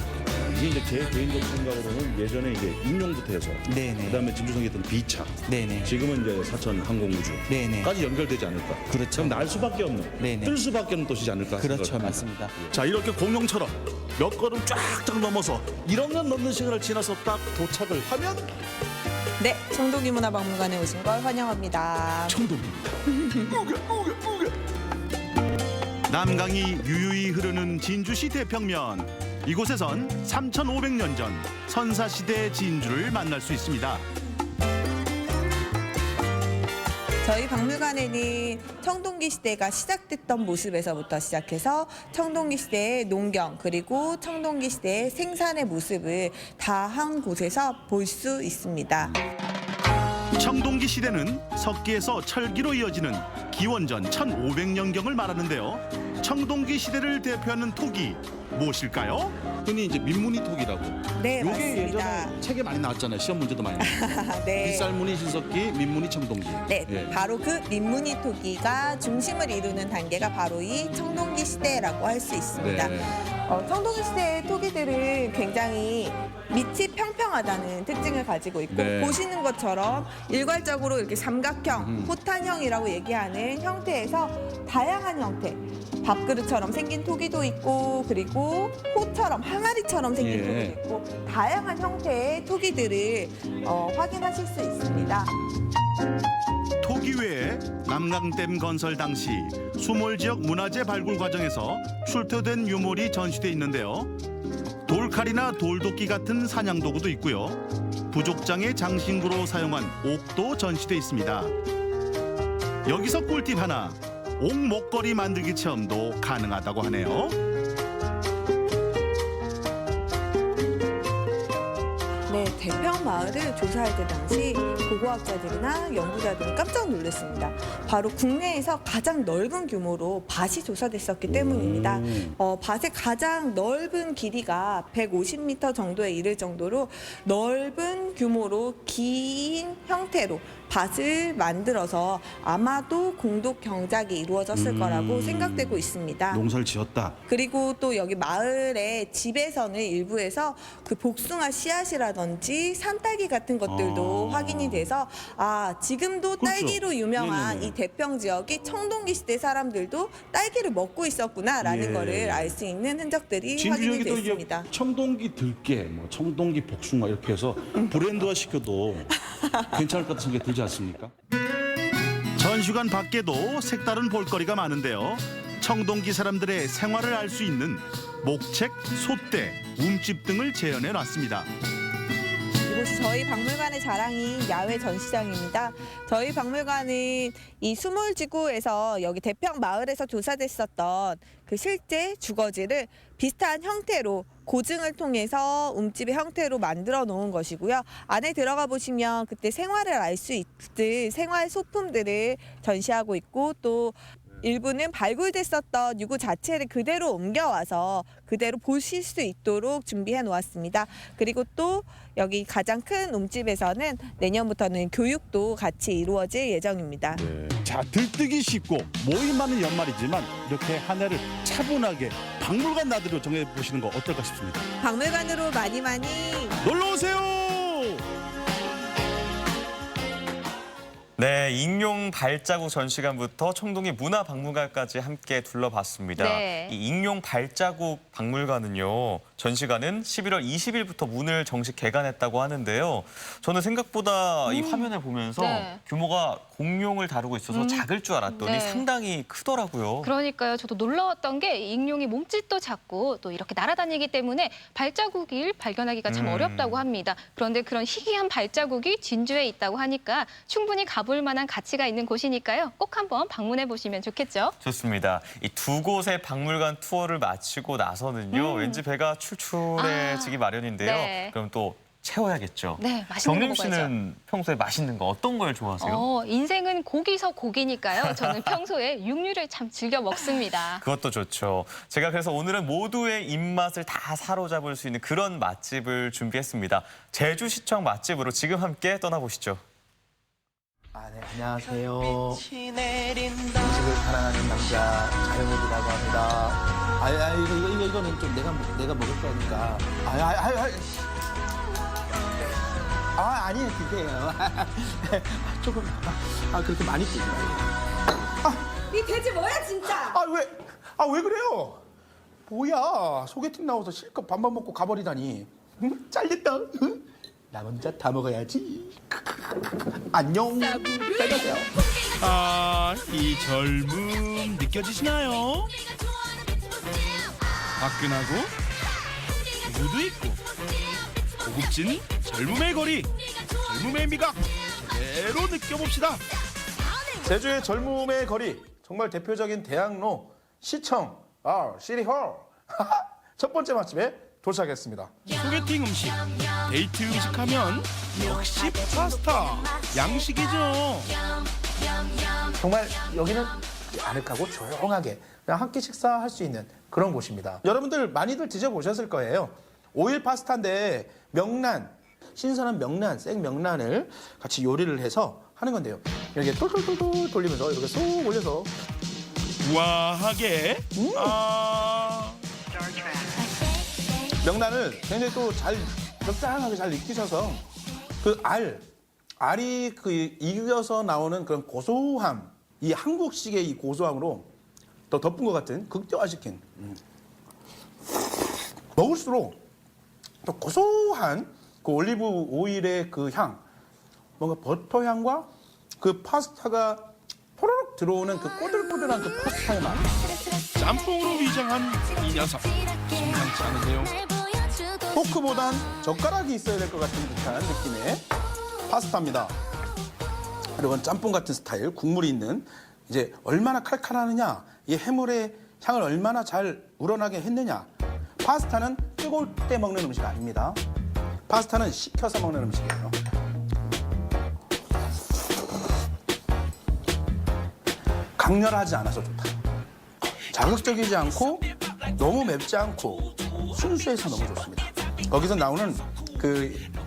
이게 이제 제 개인적 생각으로는 예전에 이게 익룡부터 해서 네네. 그다음에 진주성에 있던 비차 네네. 지금은 이제 사천 항공우주까지 네네. 연결되지 않을까. 그렇죠. 그럼 날 수밖에 없는 네네. 뜰 수밖에 없는 도시지 않을까. 그렇죠. 생각을 합니다. 맞습니다. 자 이렇게 공룡처럼 몇 걸음 쫙쫙 넘어서 1억 년 넘는 시간을 지나서 딱 도착을 하면 네, 청동기문화박물관에 오신 걸 환영합니다. 청동기입니다. 남강이 유유히 흐르는 진주시 대평면. 이곳에선 3,500년 전 선사시대 진주를 만날 수 있습니다. 저희 박물관에는 청동기 시대가 시작됐던 모습에서부터 시작해서 청동기 시대의 농경 그리고 청동기 시대의 생산의 모습을 다 한 곳에서 볼 수 있습니다. 청동기 시대는 석기에서 철기로 이어지는 기원전 1500년경을 말하는데요. 청동기 시대를 대표하는 토기 무엇일까요? 흔히 이제 민무늬토기라고. 네, 요게 맞습니다. 예전에 책에 많이 나왔잖아요. 시험 문제도 많이 나왔고. 네. 빗살무늬 신석기, 민무늬 청동기. 네, 예. 바로 그 민무늬 토기가 중심을 이루는 단계가 바로 이 청동기 시대라고 할 수 있습니다. 네. 청동기 시대의 토기들은 굉장히 밑이 평평하다는 특징을 가지고 있고 네. 보시는 것처럼 일괄적으로 이렇게 삼각형, 호탄형이라고 얘기하는 형태에서 다양한 형태, 밥그릇처럼 생긴 토기도 있고 그리고 호처럼 항아리처럼 생긴 예. 토기도 있고 다양한 형태의 토기들을 확인하실 수 있습니다. 토기 외에 남강댐 건설 당시 수몰 지역 문화재 발굴 과정에서 출토된 유물이 전시돼 있는데요. 돌칼이나 돌도끼 같은 사냥 도구도 있고요. 부족장의 장신구로 사용한 옥도 전시돼 있습니다. 여기서 꿀팁 하나, 옥 목걸이 만들기 체험도 가능하다고 하네요. 네, 대평 마을을 조사할 때 당시 고고학자들이나 연구자들은 깜짝 놀랐습니다. 바로 국내에서 가장 넓은 규모로 밭이 조사됐었기 때문입니다. 밭의 가장 넓은 길이가 150m 정도에 이를 정도로 넓은 규모로 긴 형태로 밭을 만들어서 아마도 공동 경작이 이루어졌을 거라고 생각되고 있습니다. 농사를 지었다. 그리고 또 여기 마을의 집에서는 일부에서 그 복숭아 씨앗이라든지 산딸기 같은 것들도 확인이 돼서 지금도 그렇죠. 딸기로 유명한 네네네. 이 대평 지역이 청동기 시대 사람들도 딸기를 먹고 있었구나라는 예. 거를 알 수 있는 흔적들이 진주 확인이 여기도 이제 됐습니다. 청동기 들깨, 뭐 청동기 복숭아 이렇게 해서 브랜드화 시켜도 괜찮을 것 같은 생각이 들지 않습니까? 전시관 밖에도 색다른 볼거리가 많은데요. 청동기 사람들의 생활을 알 수 있는 목책, 솥대, 움집 등을 재현해 놨습니다. 이곳이 저희 박물관의 자랑인 야외 전시장입니다. 저희 박물관은 이 수몰지구에서 여기 대평 마을에서 조사됐었던 그 실제 주거지를 비슷한 형태로 고증을 통해서 움집의 형태로 만들어 놓은 것이고요. 안에 들어가 보시면 그때 생활을 알 수 있을 생활 소품들을 전시하고 있고 또 일부는 발굴됐었던 유구 자체를 그대로 옮겨와서 그대로 보실 수 있도록 준비해 놓았습니다. 그리고 또 여기 가장 큰 움집에서는 내년부터는 교육도 같이 이루어질 예정입니다. 자, 들뜨기 쉽고 모임 많은 연말이지만 이렇게 한 해를 차분하게 박물관 나들이로 정해보시는 거 어떨까 싶습니다. 박물관으로 많이 놀러오세요! 네, 익룡 발자국 전시관부터 청동기 문화박물관까지 함께 둘러봤습니다. 네. 이 익룡 발자국 박물관은요, 전시관은 11월 20일부터 문을 정식 개관했다고 하는데요. 저는 생각보다 이 화면을 보면서 네. 규모가 공룡을 다루고 있어서 작을 줄 알았더니 네. 상당히 크더라고요. 그러니까요. 저도 놀라웠던 게 익룡이 몸짓도 작고 또 이렇게 날아다니기 때문에 발자국을 발견하기가 참 어렵다고 합니다. 그런데 그런 희귀한 발자국이 진주에 있다고 하니까 충분히 가볼 만한 가치가 있는 곳이니까요. 꼭 한번 방문해 보시면 좋겠죠. 좋습니다. 이 두 곳의 박물관 투어를 마치고 나서는요, 왠지 배가 출출해지기 마련인데요. 네. 그럼 또 채워야겠죠. 네, 맛있는 거 경림 씨는 평소에 맛있는 거 어떤 걸 좋아하세요? 인생은 고기서 고기니까요. 저는 평소에 육류를 참 즐겨 먹습니다. 그것도 좋죠. 제가 그래서 오늘은 모두의 입맛을 다 사로잡을 수 있는 그런 맛집을 준비했습니다. 제주시청 맛집으로 지금 함께 떠나보시죠. 네, 안녕하세요. 음식을 사랑하는 남자 자영업이라고 합니다. 이거는 좀 내가 먹을 거니까. 아니에요, 그게요. 조금 그렇게 많이 뜨지 마요. 이 돼지 뭐야 진짜? 왜 그래요? 뭐야, 소개팅 나와서 실컷 밥만 먹고 가버리다니. 잘렸다. 나 혼자 다 먹어야지. 안녕. 잘 가세요. 이 젊음 느껴지시나요? 화끈하고 무드 있고 고급진 젊음의 거리, 젊음의 미각 제대로 느껴봅시다. 제주의 젊음의 거리, 정말 대표적인 대학로, 시청, 시리홀. 첫 번째 맛집에 도착했습니다. 소개팅 음식, 데이트 음식 하면 역시 파스타, 양식이죠. 정말 여기는 아늑하고 조용하게 그냥 한 끼 식사할 수 있는 그런 곳입니다. 여러분들 많이들 드셔보셨을 거예요. 오일 파스타인데 명란, 신선한 명란, 생 명란을 같이 요리를 해서 하는 건데요. 이렇게 똘똘똘똘 돌리면서 이렇게 쏙 올려서 우아하게 명란을 굉장히 또 잘 적당하게 잘 익히셔서 그 알이 그 익어서 나오는 그런 고소함, 이 한국식의 이 고소함으로 더 덮은 것 같은 극대화시킨 먹을수록 또 고소한 그 올리브 오일의 그 향, 뭔가 버터 향과 그 파스타가 포로록 들어오는 그 꼬들꼬들한 그 파스타의 맛. 짬뽕으로 위장한 이 녀석 심상치 않은데요. 포크보단 젓가락이 있어야 될 것 같은 듯한 느낌의 파스타입니다. 그리고 짬뽕 같은 스타일, 국물이 있는 이제 얼마나 칼칼하느냐, 이 해물의 향을 얼마나 잘 우러나게 했느냐. 파스타는 뜨거울 때 먹는 음식 아닙니다. 파스타는 식혀서 먹는 음식이에요. 강렬하지 않아서 좋다. 자극적이지 않고 너무 맵지 않고 순수해서 너무 좋습니다. 거기서 나오는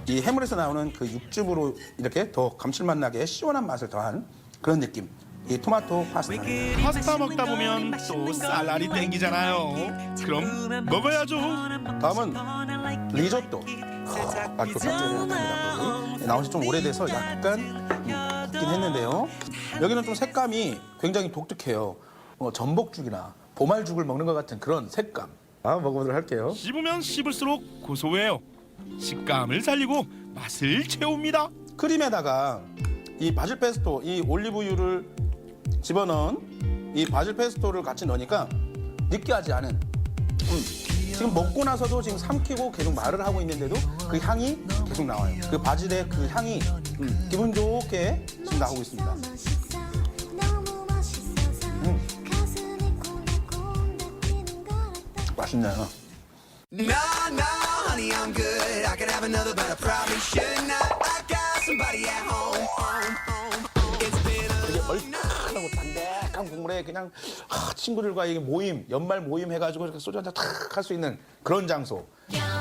이 해물에서 나오는 그 육즙으로 이렇게 더 감칠맛 나게 시원한 맛을 더한 그런 느낌. 이 토마토 파스타. 파스타 먹다 보면 또 쌀알이 땡기잖아요. 그럼 먹어야죠. 다음은 리조또. 맛도 짭짤합니다. 나온 지 좀 오래돼서 약간 붓긴 했는데요. 여기는 좀 색감이 굉장히 독특해요. 전복죽이나 보말죽을 먹는 것 같은 그런 색감. 먹어보도록 할게요. 씹으면 씹을수록 고소해요. 식감을 살리고 맛을 채웁니다. 크림에다가 이 바질 페스토, 이 올리브유를 집어넣은 이 바질 페스토를 같이 넣으니까 느끼하지 않은 지금 먹고 나서도 지금 삼키고 계속 말을 하고 있는데도 그 향이 계속 나와요. 그 바질의 그 향이 기분 좋게 지금 나오고 있습니다. 맛있네요. 되게 얼큰하고 담백한 국물에 그냥 친구들과 이게 모임, 연말 모임 해가지고 이렇게 소주 한잔 탁 할 수 있는 그런 장소.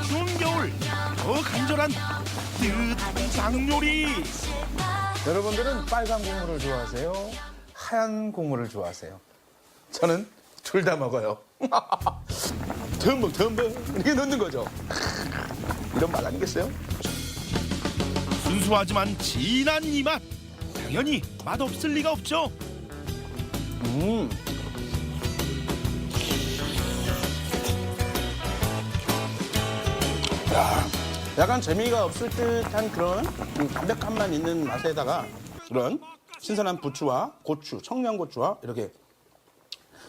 추운 겨울 더 간절한 뜨뜻한 장요리. 여러분들은 빨간 국물을 좋아하세요? 하얀 국물을 좋아하세요? 저는 둘 다 먹어요. 듬뿍 이렇게 넣는 거죠. 이런 맛 아니겠어요? 순수하지만 진한 이 맛. 당연히 맛없을 리가 없죠. 야, 약간 재미가 없을 듯한 그런 담백함만 있는 맛에다가 그런 신선한 부추와 고추, 청양고추와 이렇게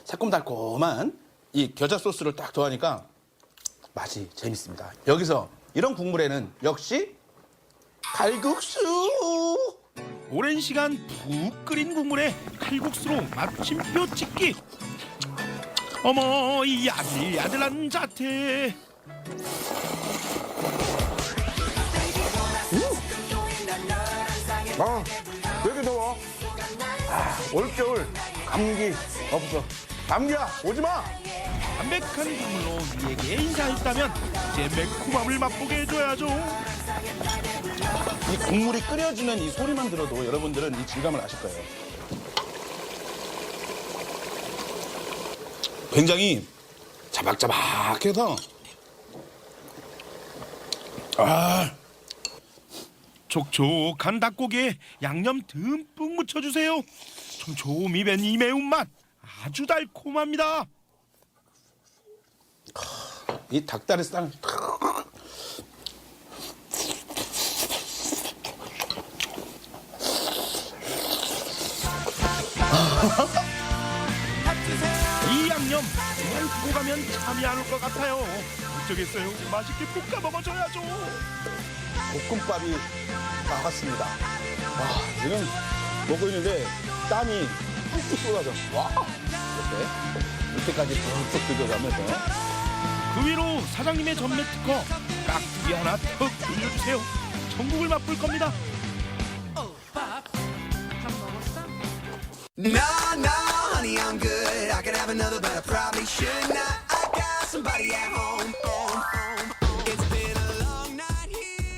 새콤달콤한 이 겨자 소스를 딱 더하니까 맛이 재밌습니다. 여기서 이런 국물에는 역시 칼국수! 오랜 시간 푹 끓인 국물에 칼국수로 마침표 찍기. 어머, 이 야들야들한 자태. 왜 이렇게 더워? 올겨울 감기 없어. 감기야, 오지 마! 담백한 국물로 우리에게 인사했다면 이제 매콤함을 맛보게 해줘야죠. 이 국물이 끓여지는 이 소리만 들어도 여러분들은 이 질감을 아실 거예요. 굉장히 자박자박해서 촉촉한 닭고기에 양념 듬뿍 묻혀주세요. 촘촘히 밴 이 매운맛 아주 달콤합니다. 이 닭다리살 이 양념 그냥 두고 가면 잠이 안 올 것 같아요. 어쩌겠어요. 맛있게 볶아 먹어줘야죠. 볶음밥이 나왔습니다. 와, 지금 먹고 있는데 땀이 뚝뚝 쏟아져. 와, 이렇게까지 푹푹 들어가면서 그 위로 사장님의 전매 특허 깍두기 하나 턱 올려주세요. 전국을 맛볼 겁니다.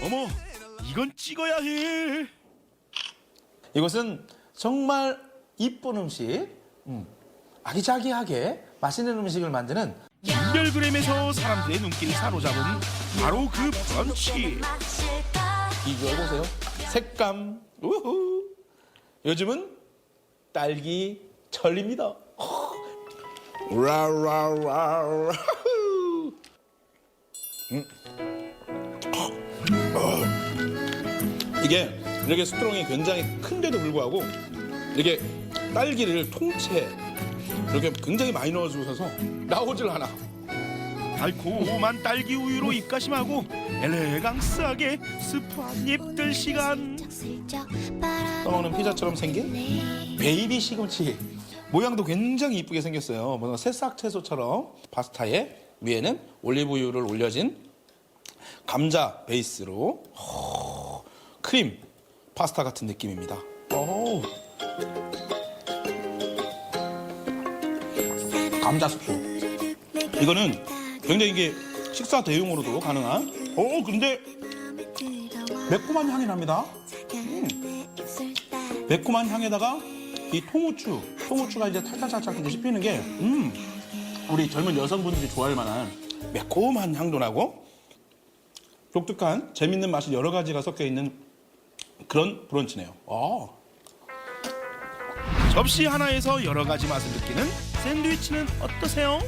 어머, 이건 찍어야 해. 이것은 정말 이쁜 음식, 아기자기하게 맛있는 음식을 만드는 인별그램에서 사람들의 눈길을 사로잡은 바로 그 브런치. 비주얼 보세요. 색감. 우후. 요즘은 딸기철입니다. 라라라. 이게 이렇게 스트롱이 굉장히 큰데도 불구하고 이게 딸기를 통째 이렇게 굉장히 많이 넣어주셔서 나오질 않아. 달콤한 딸기 우유로 입가심하고 엘레강스하게 스프 한 입 들 시간. 떠먹는 피자처럼 생긴 베이비 시금치. 모양도 굉장히 이쁘게 생겼어요. 뭔가 새싹 채소처럼 파스타에 위에는 올리브유를 올려진 감자 베이스로 크림 파스타 같은 느낌입니다. 감자 스프. 이거는 굉장히 이게 식사 대용으로도 가능한. 근데 매콤한 향이 납니다. 매콤한 향에다가 이 통후추가 이제 탈탈탈탈 이제 씹히는 게 우리 젊은 여성분들이 좋아할 만한 매콤한 향도 나고 독특한 재밌는 맛이 여러 가지가 섞여 있는 그런 브런치네요. 접시 하나에서 여러 가지 맛을 느끼는 샌드위치는 어떠세요?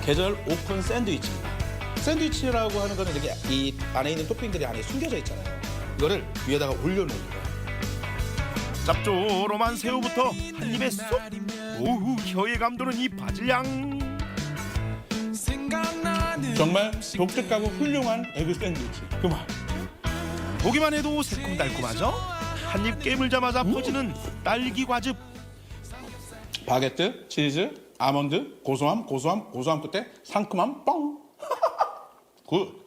계절 오픈 샌드위치입니다. 샌드위치라고 하는 거는 이렇게 이 안에 있는 토핑들이 안에 숨겨져 있잖아요. 이거를 위에다가 올려놓는 거예요. 짭조름한 새우부터 한 입에 쏙! 오후 혀에 감도는 이 바질향. 정말 독특하고 훌륭한 에그 샌드위치. 그 맛. 보기만 해도 새콤달콤하죠? 한 입 깨물자마자 퍼지는 딸기 과즙. 바게트, 치즈, 아몬드, 고소함 끝에 상큼함 뻥. 굿.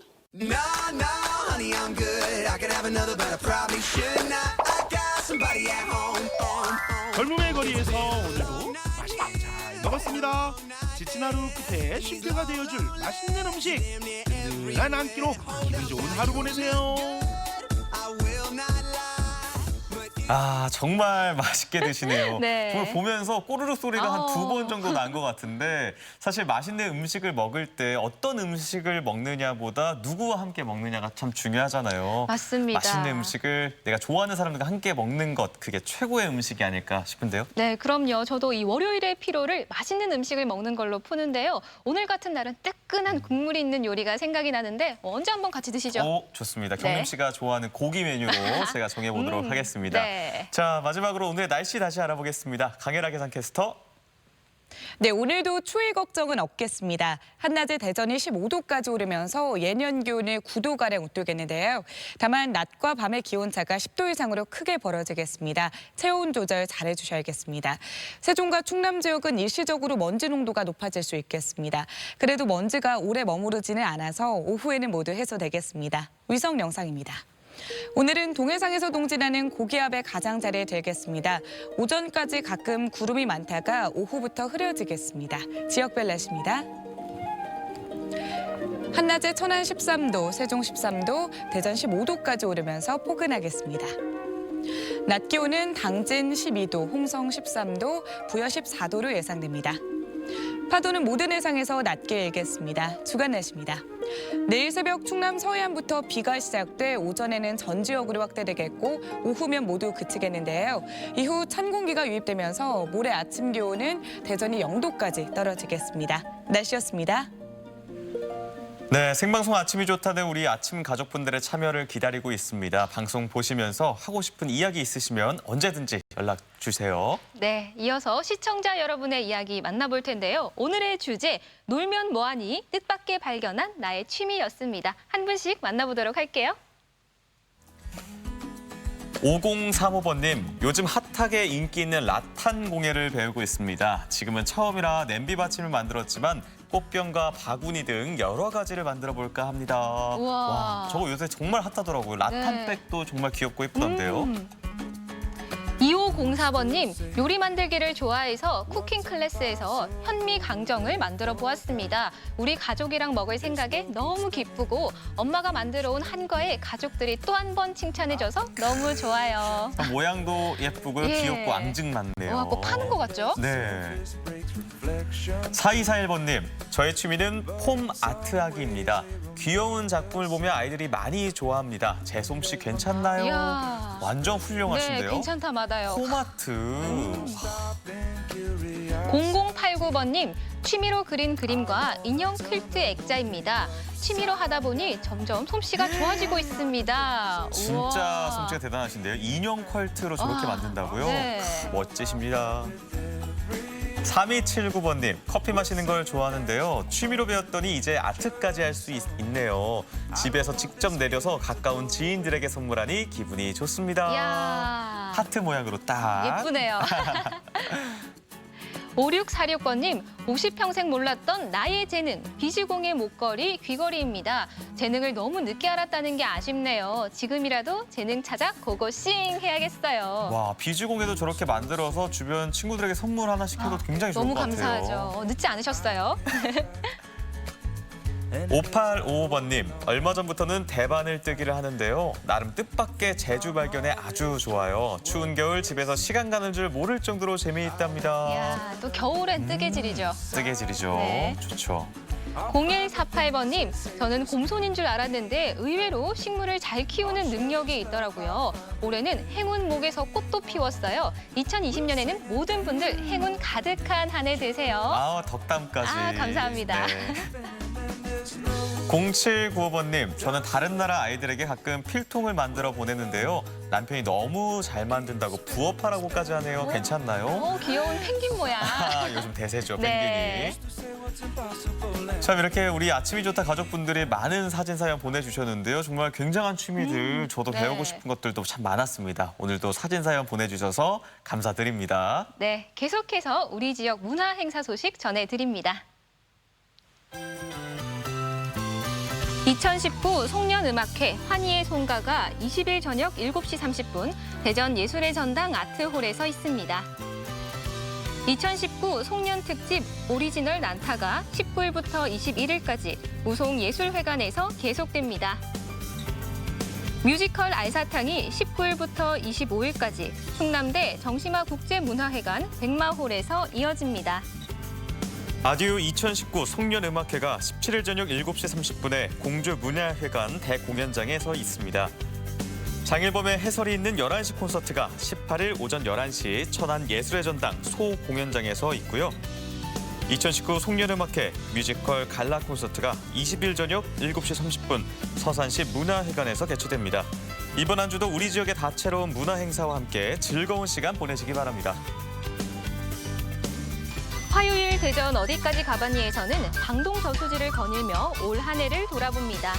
젊음의 거리에서 오늘도 맛있게 잘 먹었습니다. 지친 하루 끝에 쉼표가 되어줄 맛있는 음식. 든든한 한 끼로 기분 좋은 하루 보내세요. 아, 정말 맛있게 드시네요. 네. 정말 보면서 꼬르륵 소리가 한 2번 정도 난 것 같은데 사실 맛있는 음식을 먹을 때 어떤 음식을 먹느냐보다 누구와 함께 먹느냐가 참 중요하잖아요. 맞습니다. 맛있는 음식을 내가 좋아하는 사람들과 함께 먹는 것, 그게 최고의 음식이 아닐까 싶은데요. 네, 그럼요. 저도 이 월요일의 피로를 맛있는 음식을 먹는 걸로 푸는데요. 오늘 같은 날은 뜨끈한 국물이 있는 요리가 생각이 나는데 언제 한번 같이 드시죠? 좋습니다. 네. 경림 씨가 좋아하는 고기 메뉴로 제가 정해보도록 하겠습니다. 네. 자, 마지막으로 오늘의 날씨 다시 알아보겠습니다. 강혜라 계산캐스터. 네, 오늘도 추위 걱정은 없겠습니다. 한낮에 대전이 15도까지 오르면서 예년 기온을 9도가량 웃돌겠는데요. 다만 낮과 밤의 기온차가 10도 이상으로 크게 벌어지겠습니다. 체온 조절 잘해주셔야겠습니다. 세종과 충남 지역은 일시적으로 먼지 농도가 높아질 수 있겠습니다. 그래도 먼지가 오래 머무르지는 않아서 오후에는 모두 해소되겠습니다. 위성 영상입니다. 오늘은 동해상에서 동진하는 고기압의 가장자리에 들겠습니다. 오전까지 가끔 구름이 많다가 오후부터 흐려지겠습니다. 지역별 날씨입니다. 한낮에 천안 13도, 세종 13도, 대전 15도까지 오르면서 포근하겠습니다. 낮 기온은 당진 12도, 홍성 13도, 부여 14도로 예상됩니다. 파도는 모든 해상에서 낮게 일겠습니다. 주간 날씨입니다. 내일 새벽 충남 서해안부터 비가 시작돼 오전에는 전 지역으로 확대되겠고 오후면 모두 그치겠는데요. 이후 찬 공기가 유입되면서 모레 아침 기온은 대전이 0도까지 떨어지겠습니다. 날씨였습니다. 네, 생방송 아침이 좋다는 우리 아침 가족분들의 참여를 기다리고 있습니다. 방송 보시면서 하고 싶은 이야기 있으시면 언제든지 연락 주세요. 네, 이어서 시청자 여러분의 이야기 만나볼 텐데요. 오늘의 주제, 놀면 뭐하니? 뜻밖의 발견한 나의 취미였습니다. 한 분씩 만나보도록 할게요. 5035번님, 요즘 핫하게 인기 있는 라탄 공예를 배우고 있습니다. 지금은 처음이라 냄비 받침을 만들었지만 꽃병과 바구니 등 여러 가지를 만들어 볼까 합니다. 와, 저거 요새 정말 핫하더라고요. 라탄백도 정말 귀엽고 예쁘던데요. 2504번님, 요리 만들기를 좋아해서 쿠킹 클래스에서 현미 강정을 만들어 보았습니다. 우리 가족이랑 먹을 생각에 너무 기쁘고 엄마가 만들어 온 한과에 가족들이 또 한 번 칭찬해줘서 너무 좋아요. 모양도 예쁘고 예. 귀엽고 앙증맞네요. 와, 꼭 파는 것 같죠? 네. 4241번님, 저의 취미는 폼 아트하기입니다. 귀여운 작품을 보면 아이들이 많이 좋아합니다. 제 솜씨 괜찮나요? 이야. 완전 훌륭하신데요. 네, 괜찮다 마다요. 폼 아트. 0089번님, 취미로 그린 그림과 인형 퀼트 액자입니다. 취미로 하다 보니 점점 솜씨가 좋아지고 있습니다. 진짜 우와. 솜씨가 대단하신데요. 인형 퀄트로 저렇게 만든다고요? 네. 멋지십니다. 3279번님, 커피 마시는 걸 좋아하는데요. 취미로 배웠더니 이제 아트까지 할 수 있네요. 집에서 직접 내려서 가까운 지인들에게 선물하니 기분이 좋습니다. 이야. 하트 모양으로 딱. 예쁘네요. 5646번님, 50평생 몰랐던 나의 재능, 비즈공의 목걸이, 귀걸이입니다. 재능을 너무 늦게 알았다는 게 아쉽네요. 지금이라도 재능 찾아 고고싱 해야겠어요. 와, 비즈공예도 저렇게 만들어서 주변 친구들에게 선물 하나 시켜도 굉장히 좋을 너무 것 같아요. 감사하죠. 늦지 않으셨어요. 5855번님, 얼마 전부터는 대바늘 뜨기를 하는데요. 나름 뜻밖의 제주 발견에 아주 좋아요. 추운 겨울 집에서 시간 가는 줄 모를 정도로 재미있답니다. 야, 또 겨울엔 뜨개질이죠. 뜨개질이죠. 네. 좋죠. 0148번님, 저는 곰손인 줄 알았는데 의외로 식물을 잘 키우는 능력이 있더라고요. 올해는 행운 목에서 꽃도 피웠어요. 2020년에는 모든 분들 행운 가득한 한 해 되세요. 아, 덕담까지. 아, 감사합니다. 네. 0795번님, 저는 다른 나라 아이들에게 가끔 필통을 만들어 보내는데요. 남편이 너무 잘 만든다고 부업하라고까지 하네요. 괜찮나요? 귀여운 펭귄 모양. 요즘 대세죠, 네. 펭귄이. 참 이렇게 우리 아침이 좋다 가족분들이 많은 사진 사연 보내주셨는데요. 정말 굉장한 취미들, 저도 네. 배우고 싶은 것들도 참 많았습니다. 오늘도 사진 사연 보내주셔서 감사드립니다. 네, 계속해서 우리 지역 문화 행사 소식 전해드립니다. 2019 송년음악회 환희의 송가가 20일 저녁 7시 30분 대전 예술의 전당 아트홀에서 있습니다. 2019 송년특집 오리지널 난타가 19일부터 21일까지 우송예술회관에서 계속됩니다. 뮤지컬 알사탕이 19일부터 25일까지 충남대 정심화 국제문화회관 백마홀에서 이어집니다. 아듀 2019 송년음악회가 17일 저녁 7시 30분에 공주문화회관 대공연장에서 있습니다. 장일범의 해설이 있는 11시 콘서트가 18일 오전 11시 천안 예술의 전당 소공연장에서 있고요. 2019 송년음악회 뮤지컬 갈라 콘서트가 20일 저녁 7시 30분 서산시 문화회관에서 개최됩니다. 이번 한 주도 우리 지역의 다채로운 문화 행사와 함께 즐거운 시간 보내시기 바랍니다. 화요일 대전 어디까지 가봤니에서는 방동 저수지를 거닐며 올 한 해를 돌아봅니다.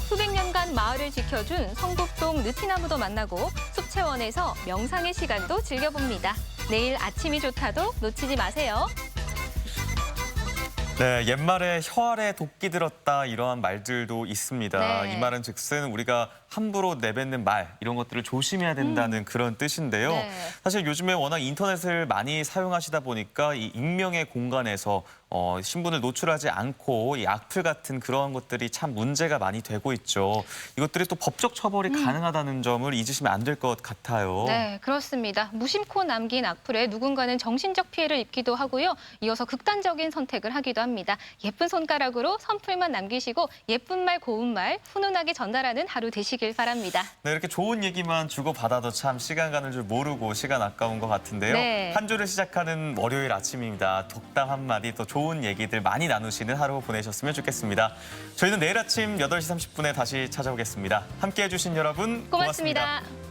수백 년간 마을을 지켜준 성북동 느티나무도 만나고 숲체원에서 명상의 시간도 즐겨봅니다. 내일 아침이 좋다도 놓치지 마세요. 네, 옛말에 혀 아래 도끼 들었다 이러한 말들도 있습니다. 네. 이 말은 즉슨 우리가 함부로 내뱉는 말 이런 것들을 조심해야 된다는 그런 뜻인데요. 네. 사실 요즘에 워낙 인터넷을 많이 사용하시다 보니까 이 익명의 공간에서 신분을 노출하지 않고 이 악플 같은 그러한 것들이 참 문제가 많이 되고 있죠. 이것들이 또 법적 처벌이 가능하다는 점을 잊으시면 안 될 것 같아요. 네, 그렇습니다. 무심코 남긴 악플에 누군가는 정신적 피해를 입기도 하고요. 이어서 극단적인 선택을 하기도 합니다. 예쁜 손가락으로 선플만 남기시고 예쁜 말, 고운 말 훈훈하게 전달하는 하루 되시길 바랍니다. 네, 이렇게 좋은 얘기만 주고받아도 참 시간 가는 줄 모르고 시간 아까운 것 같은데요. 네. 한 주를 시작하는 월요일 아침입니다. 덕담 한마디 또 좋은 얘기들 많이 나누시는 하루 보내셨으면 좋겠습니다. 저희는 내일 아침 8시 30분에 다시 찾아오겠습니다. 함께해 주신 여러분 고맙습니다. 고맙습니다.